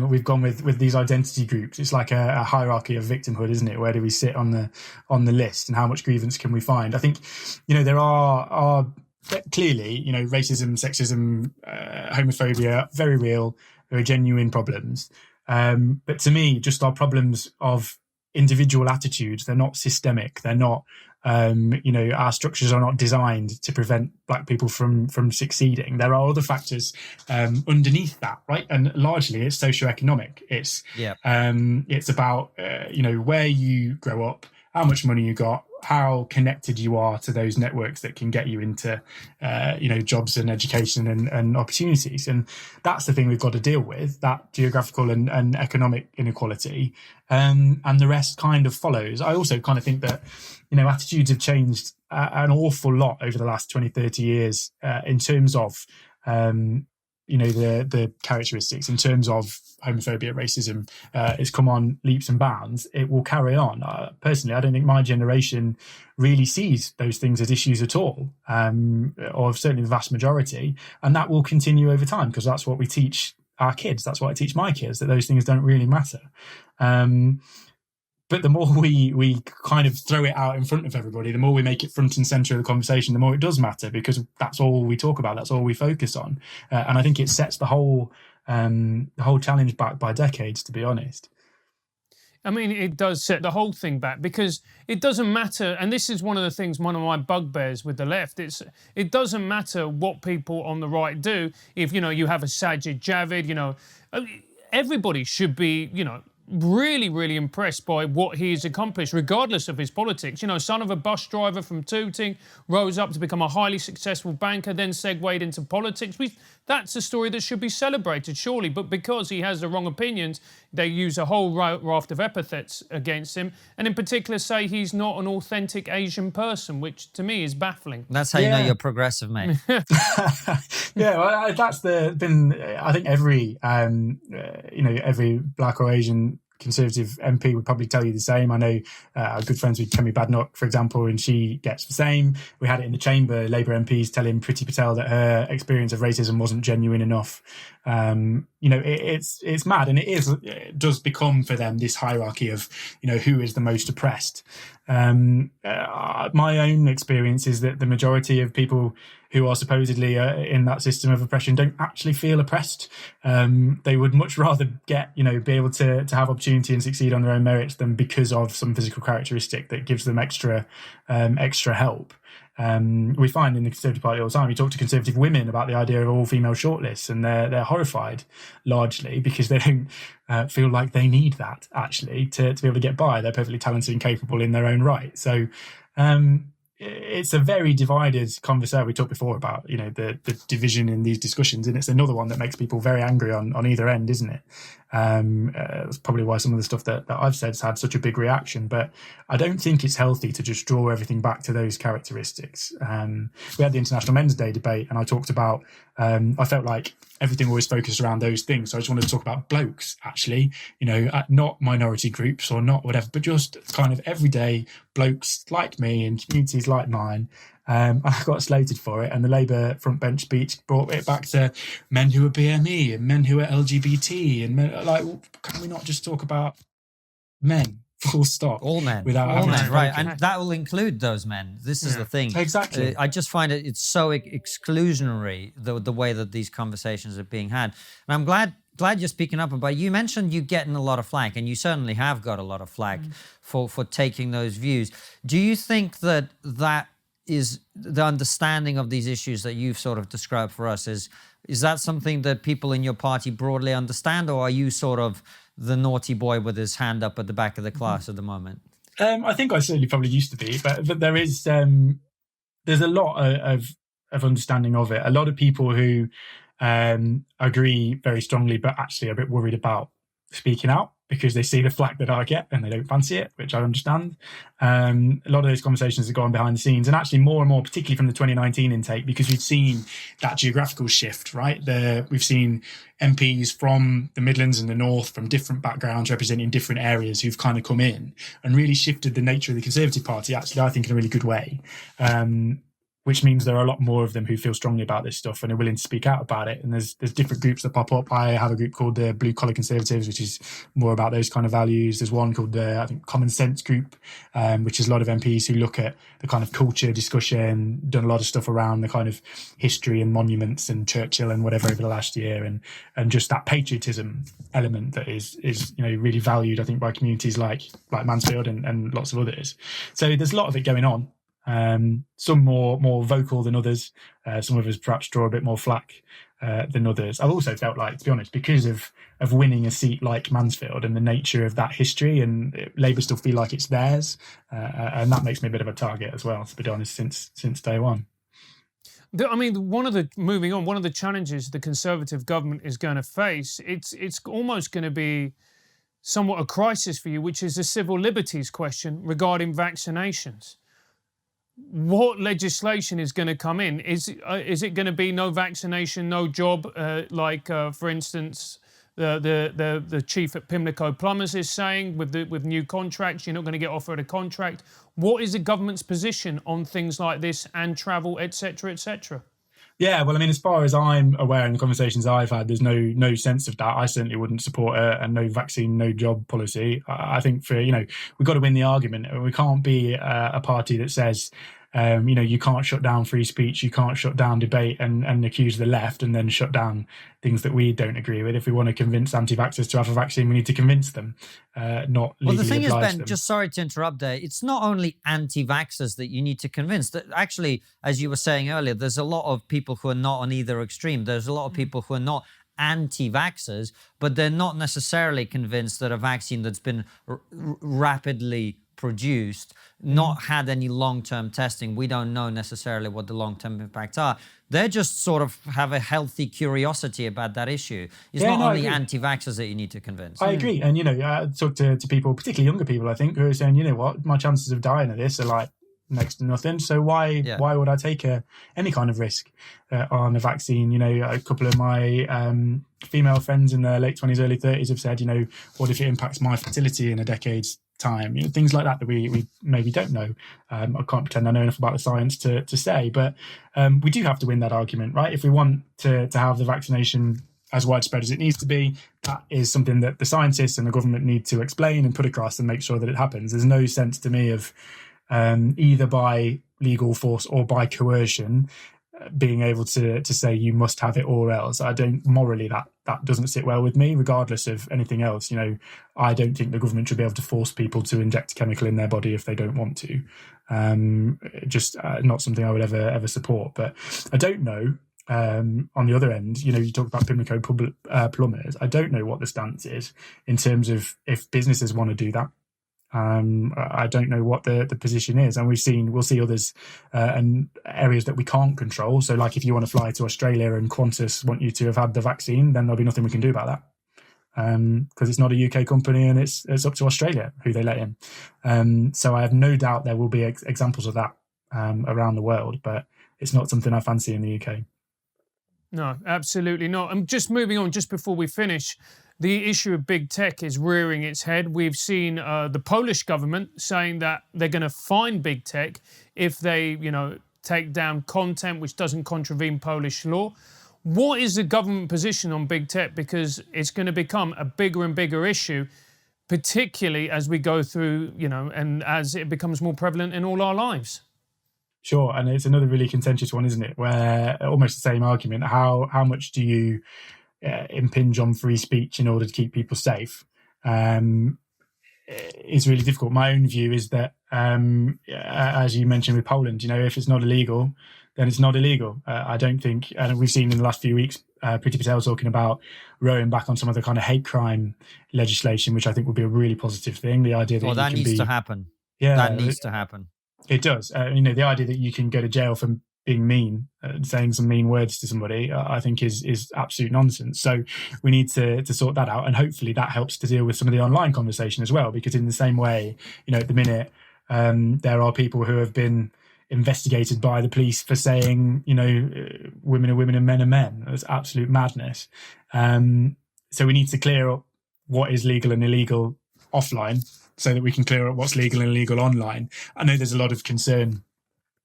We've gone with these identity groups. It's like a hierarchy of victimhood, isn't it? Where do we sit on the list, and how much grievance can we find? I think there are clearly racism, sexism, homophobia, very real, very genuine problems. But to me, just our problems of individual attitudes. They're not systemic. They're not Our structures are not designed to prevent black people from succeeding. There are other factors underneath that, right? And largely it's socioeconomic. It's about where you grow up, how much money you got, how connected you are to those networks that can get you into jobs and education and opportunities. And that's the thing we've got to deal with, that geographical and economic inequality, and the rest kind of follows. I also kind of think that attitudes have changed an awful lot over the last 20, 30 years in terms of the characteristics, in terms of homophobia, racism. It's come on leaps and bounds. It will carry on. Personally, I don't think my generation really sees those things as issues at all, or certainly the vast majority. And that will continue over time, because that's what we teach our kids. That's what I teach my kids, that those things don't really matter. But the more we kind of throw it out in front of everybody, the more we make it front and center of the conversation, the more it does matter, because that's all we talk about. That's all we focus on. And I think it sets the whole challenge back by decades, to be honest. I mean, it does set the whole thing back, because it doesn't matter. And this is one of the things, one of my bugbears with the left. It doesn't matter what people on the right do. If, you have a Sajid Javid, everybody should be, really, really impressed by what he's accomplished, regardless of his politics. Son of a bus driver from Tooting, rose up to become a highly successful banker, then segued into politics. That's a story that should be celebrated, surely. But because he has the wrong opinions, they use a whole raft of epithets against him, and in particular say he's not an authentic Asian person, which to me is baffling. That's how you know you're progressive, mate. Well, that's been. I think every every black or Asian Conservative MP would probably tell you the same. I know our good friends with Kemi Badenoch, for example, and she gets the same. We had it in the chamber, Labour MPs telling Priti Patel that her experience of racism wasn't genuine enough. It's mad, and it does become for them this hierarchy of who is the most oppressed. My own experience is that the majority of people who are supposedly in that system of oppression don't actually feel oppressed. They would much rather be able to have opportunity and succeed on their own merits than because of some physical characteristic that gives them extra help. We find in the Conservative Party all the time, you talk to Conservative women about the idea of all-female shortlists, and they're horrified, largely because they don't feel like they need that, actually, to be able to get by. They're perfectly talented and capable in their own right. So it's a very divided conversation. We talked before about the division in these discussions, and it's another one that makes people very angry on either end, isn't it? That's probably why some of the stuff that I've said has had such a big reaction. But I don't think it's healthy to just draw everything back to those characteristics. We had the International Men's Day debate, and I talked about I felt like everything always focused around those things. So I just wanted to talk about blokes, actually, not minority groups or not whatever, but just kind of everyday blokes like me and communities like mine. I got slated for it, and the Labour front bench speech brought it back to men who are BME and men who are LGBT, and men, can we not just talk about men? Full stop. All men. All men, right. And that will include those men. This is the thing. Exactly. I just find it's so exclusionary, the way that these conversations are being had. And I'm glad you're speaking up about it. You mentioned you getting a lot of flack, and you certainly have got a lot of flack for taking those views. Do you think that is the understanding of these issues that you've sort of described for us? Is that something that people in your party broadly understand, or are you sort of the naughty boy with his hand up at the back of the class at the moment? I think I certainly probably used to be, but there is there's a lot of understanding of it. A lot of people who agree very strongly, but actually are a bit worried about speaking out because they see the flack that I get and they don't fancy it, which I understand. A lot of those conversations have gone behind the scenes, and actually more and more, particularly from the 2019 intake, because we've seen that geographical shift, right? We've seen MPs from the Midlands and the North, from different backgrounds, representing different areas, who've kind of come in and really shifted the nature of the Conservative Party, actually, I think, in a really good way. which means there are a lot more of them who feel strongly about this stuff and are willing to speak out about it. And there's different groups that pop up. I have a group called the Blue Collar Conservatives, which is more about those kind of values. There's one called the, I think, Common Sense Group, which is a lot of MPs who look at the kind of culture discussion, done a lot of stuff around the kind of history and monuments and Churchill and whatever over the last year, and just that patriotism element that is really valued, I think, by communities like Mansfield and lots of others. So there's a lot of it going on. Some more vocal than others. Some of us perhaps draw a bit more flack than others. I've also felt like, to be honest, because of winning a seat like Mansfield and the nature of that history, and Labour still feel like it's theirs, and that makes me a bit of a target as well, to be honest, since day one. I mean, one of the challenges the Conservative government is going to face, it's almost going to be somewhat a crisis for you, which is the civil liberties question regarding vaccinations. What legislation is going to come in? Is it going to be no vaccination, no job? For instance, the chief at Pimlico Plumbers is saying with new contracts, you're not going to get offered a contract. What is the government's position on things like this and travel, etc., etc.? Yeah, well, I mean, as far as I'm aware in the conversations I've had, there's no sense of that. I certainly wouldn't support a no vaccine, no job policy. I think we've got to win the argument. We can't be a party that says, you can't shut down free speech, you can't shut down debate and accuse the left and then shut down things that we don't agree with. If we want to convince anti-vaxxers to have a vaccine, we need to convince them, not legally. Well, the thing is, Ben, them. just sorry to interrupt there, it's not only anti-vaxxers that you need to convince. That actually, as you were saying earlier, there's a lot of people who are not on either extreme. There's a lot of people who are not anti-vaxxers, but they're not necessarily convinced that a vaccine that's been rapidly produced, not had any long-term testing, we don't know necessarily what the long-term impacts are. They just sort of have a healthy curiosity about that issue. It's not only anti-vaxxers that you need to convince. I agree. And, I talk to people, particularly younger people, I think, who are saying, you know what, my chances of dying of this are like next to nothing. So why would I take any kind of risk on a vaccine? A couple of my female friends in their late 20s, early 30s have said, what if it impacts my fertility in a decade's time? Things like that we maybe don't know. I can't pretend I know enough about the science to say, but we do have to win that argument, right? If we want to have the vaccination as widespread as it needs to be, that is something that the scientists and the government need to explain and put across and make sure that it happens. There's no sense to me of either by legal force or by coercion being able to say you must have it or else. I don't, morally, that doesn't sit well with me, regardless of anything else. I don't think the government should be able to force people to inject a chemical in their body if they don't want to. Just not something I would ever support. But I don't know, on the other end, you talk about Pimlico Plumbers. I don't know what the stance is in terms of if businesses want to do that. I don't know what the position is, and we'll see others and areas that we can't control. So, like if you want to fly to Australia and Qantas want you to have had the vaccine, then there'll be nothing we can do about that because it's not a UK company and it's up to Australia who they let in. So I have no doubt there will be examples of that around the world, but it's not something I fancy in the UK. No, absolutely not. I'm just moving on, just before we finish. The issue of big tech is rearing its head. We've seen the Polish government saying that they're going to fine big tech if they, take down content which doesn't contravene Polish law. What is the government position on big tech? Because it's going to become a bigger and bigger issue, particularly as we go through, and as it becomes more prevalent in all our lives. Sure, and it's another really contentious one, isn't it? Where almost the same argument. How much do you impinge on free speech in order to keep people safe is really difficult. My own view is that, as you mentioned with Poland, if it's not illegal, then it's not illegal. I don't think, and we've seen in the last few weeks, Priti Patel talking about rowing back on some of the kind of hate crime legislation, which I think would be a really positive thing. The idea that that needs to happen. Yeah, that needs to happen. It does. The idea that you can go to jail for being mean, saying some mean words to somebody, I think is absolute nonsense. So we need to sort that out, and hopefully that helps to deal with some of the online conversation as well. Because in the same way, at the minute, there are people who have been investigated by the police for saying, women are women and men are men. That's absolute madness. So we need to clear up what is legal and illegal offline, so that we can clear up what's legal and illegal online. I know there's a lot of concern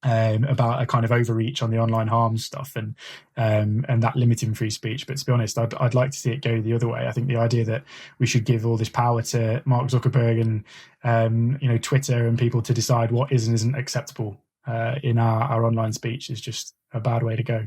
about a kind of overreach on the online harms stuff and that limiting free speech. But to be honest, I'd like to see it go the other way. I think the idea that we should give all this power to Mark Zuckerberg and Twitter and people to decide what is and isn't acceptable in our online speech is just a bad way to go.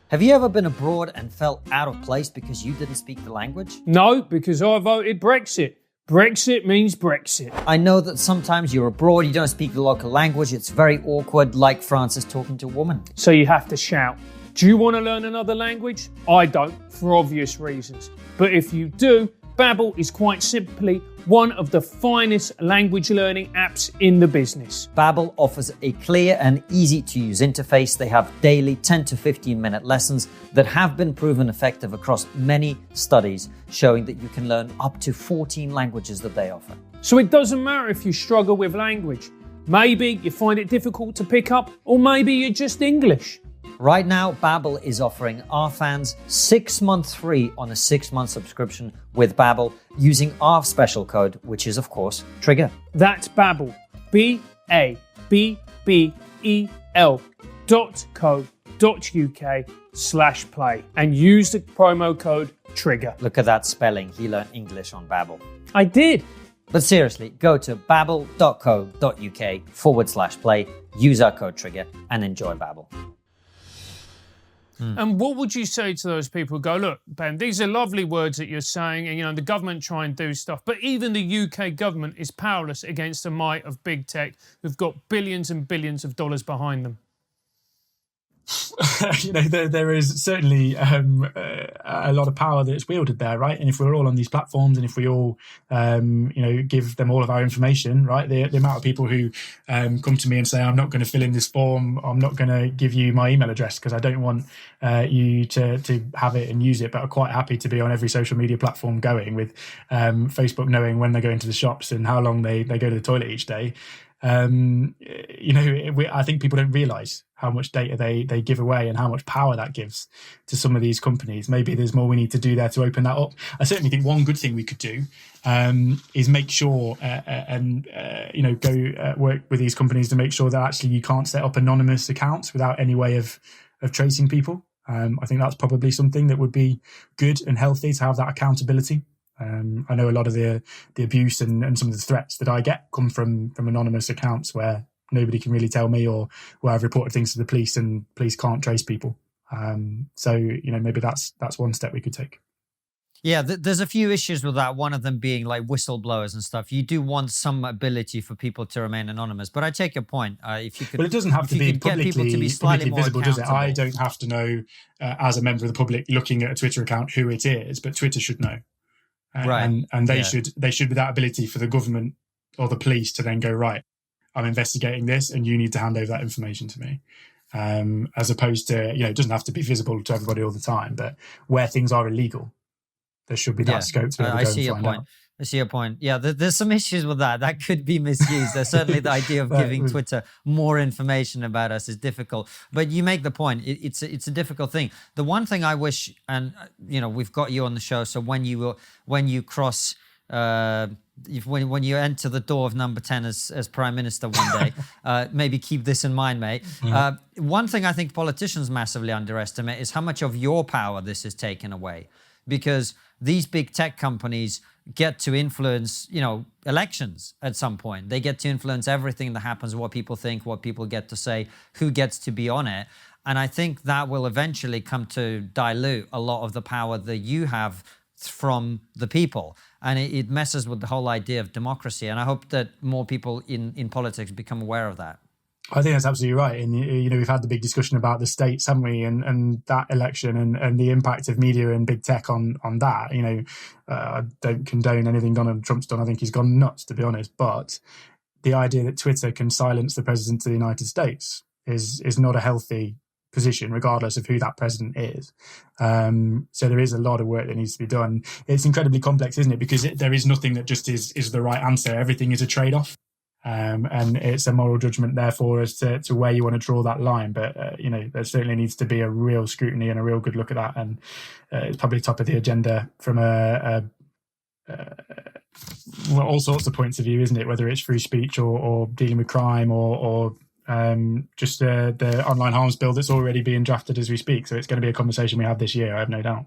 Have you ever been abroad and felt out of place because you didn't speak the language? No, because I voted Brexit. Brexit means Brexit. I know that sometimes you're abroad, you don't speak the local language, it's very awkward, like Francis talking to a woman. So you have to shout. Do you want to learn another language? I don't, for obvious reasons. But if you do, Babbel is quite simply one of the finest language learning apps in the business. Babbel offers a clear and easy to use interface. They have daily 10 to 15 minute lessons that have been proven effective across many studies, showing that you can learn up to 14 languages that they offer. So it doesn't matter if you struggle with language. Maybe you find it difficult to pick up, or maybe you're just English. Right now, Babbel is offering our fans 6 months free on a 6-month subscription with Babbel using our special code, which is, of course, TRIGGER. That's Babbel, babbel.co.uk/play and use the promo code TRIGGER. Look at that spelling. He learned English on Babbel. I did. But seriously, go to babbel.co.uk/play, use our code TRIGGER, and enjoy Babbel. And what would you say to those people who go, look, Ben, these are lovely words that you're saying, and the government try and do stuff, but even the UK government is powerless against the might of big tech who've got billions and billions of dollars behind them? There is certainly a lot of power that's wielded there, right? And if we're all on these platforms, and if we all, give them all of our information, right? The amount of people who come to me and say, "I'm not going to fill in this form. I'm not going to give you my email address because I don't want you to have it and use it," but are quite happy to be on every social media platform going, with Facebook knowing when they go into the shops and how long they go to the toilet each day. I think people don't realise how much data they give away and how much power that gives to some of these companies. Maybe there's more we need to do there to open that up. I certainly think one good thing we could do is make sure work with these companies to make sure that actually you can't set up anonymous accounts without any way of tracing people. I think that's probably something that would be good and healthy to have that accountability. I know a lot of the abuse and some of the threats that I get come from anonymous accounts where nobody can really tell me, or where I've reported things to the police and police can't trace people. Maybe that's one step we could take. Yeah, there's a few issues with that. One of them being like whistleblowers and stuff. You do want some ability for people to remain anonymous. But I take your point. If you could, well, it doesn't have to be publicly visible, does it? I don't have to know as a member of the public looking at a Twitter account who it is, but Twitter should know. Right. And they should be that ability for the government or the police to then go, right, I'm investigating this and you need to hand over that information to me. As opposed to, it doesn't have to be visible to everybody all the time, but where things are illegal, there should be that scope to be able to go and find out. I see your point. Yeah, there's some issues with that. That could be misused. There's certainly the idea of giving Twitter more information about us is difficult. But you make the point. It's a difficult thing. The one thing I wish, and we've got you on the show, so when you cross, when you enter the door of number 10 as Prime Minister one day, maybe keep this in mind, mate. Mm-hmm. One thing I think politicians massively underestimate is how much of your power this is taken away, because these big tech companies get to influence, elections at some point. They get to influence everything that happens, what people think, what people get to say, who gets to be on it. And I think that will eventually come to dilute a lot of the power that you have from the people. And it messes with the whole idea of democracy. And I hope that more people in politics become aware of that. I think that's absolutely right. And, we've had the big discussion about the states, haven't we? And that election and the impact of media and big tech on that. I don't condone anything Donald Trump's done. I think he's gone nuts, to be honest. But the idea that Twitter can silence the president of the United States is not a healthy position, regardless of who that president is. So there is a lot of work that needs to be done. It's incredibly complex, isn't it? Because there is nothing that just is the right answer. Everything is a trade-off. And it's a moral judgment, therefore, as to where you want to draw that line. But, there certainly needs to be a real scrutiny and a real good look at that. And it's probably top of the agenda from all sorts of points of view, isn't it? Whether it's free speech or dealing with crime or just the online harms bill that's already being drafted as we speak. So it's going to be a conversation we have this year, I have no doubt.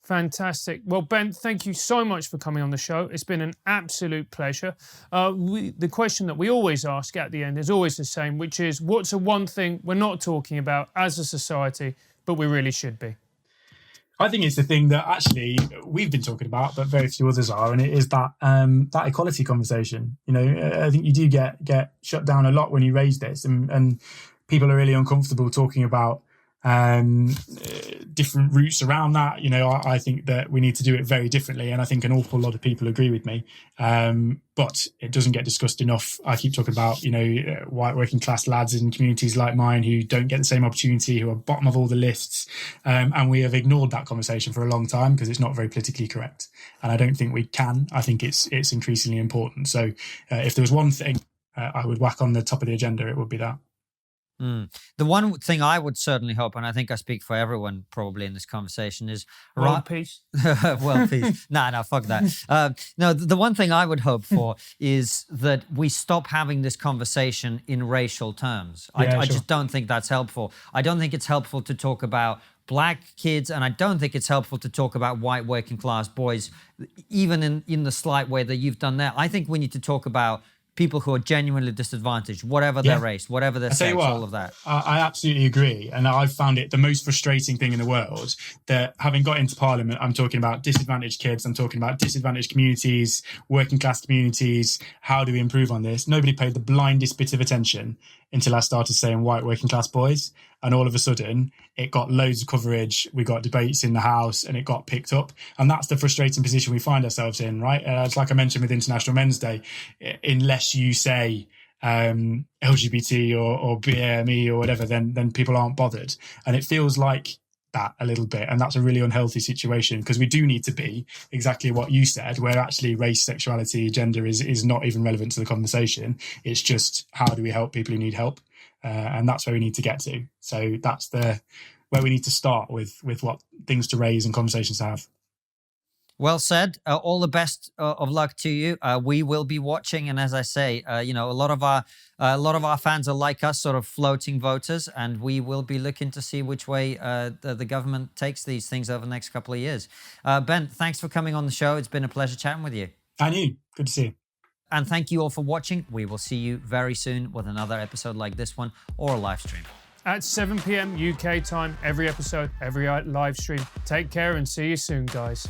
Fantastic. Well, Ben, thank you so much for coming on the show. It's been an absolute pleasure. The question that we always ask at the end is always the same, which is, what's the one thing we're not talking about as a society, but we really should be? I think it's the thing that actually we've been talking about, but very few others are, and it is that equality conversation. You know, I think you do get shut down a lot when you raise this, and people are really uncomfortable talking about different routes around that. You know, I think that we need to do it very differently, and I think an awful lot of people agree with me. But it doesn't get discussed enough. I keep talking about, you know, white working class lads in communities like mine who don't get the same opportunity, who are bottom of all the lists, and we have ignored that conversation for a long time because it's not very politically correct. And I don't think we can. I think it's increasingly important. So if there was one thing I would whack on the top of the agenda, it would be that. The one thing I would certainly hope, and I think I speak for everyone probably in this conversation, is world peace. World peace. No, fuck that. No, the one thing I would hope for is that we stop having this conversation in racial terms. I just don't think that's helpful. I don't think it's helpful to talk about black kids, and I don't think it's helpful to talk about white working class boys, even in the slight way that you've done there. I think we need to talk about people who are genuinely disadvantaged, whatever their race, whatever their sex, all of that. I absolutely agree. And I've found it the most frustrating thing in the world that having got into Parliament, I'm talking about disadvantaged kids, I'm talking about disadvantaged communities, working class communities. How do we improve on this? Nobody paid the blindest bit of attention until I started saying white working class boys. And all of a sudden, it got loads of coverage. We got debates in the House and it got picked up. And that's the frustrating position we find ourselves in, right? It's like I mentioned with International Men's Day, unless you say LGBT or BAME or whatever, then people aren't bothered. And it feels like that a little bit. And that's a really unhealthy situation because we do need to be exactly what you said, where actually race, sexuality, gender is not even relevant to the conversation. It's just how do we help people who need help? And that's where we need to get to. So that's where we need to start with what things to raise and conversations to have. Well said. All the best of luck to you. We will be watching, and as I say, you know, a lot of our fans are like us, sort of floating voters, and we will be looking to see which way the government takes these things over the next couple of years. Ben, thanks for coming on the show. It's been a pleasure chatting with you. And you. Good to see you. And thank you all for watching. We will see you very soon with another episode like this one or a live stream. At 7 p.m. UK time, every episode, every live stream. Take care and see you soon, guys.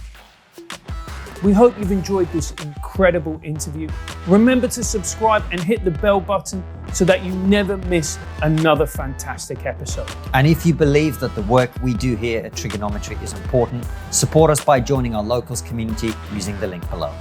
We hope you've enjoyed this incredible interview. Remember to subscribe and hit the bell button so that you never miss another fantastic episode. And if you believe that the work we do here at TRIGGERnometry is important, support us by joining our locals community using the link below.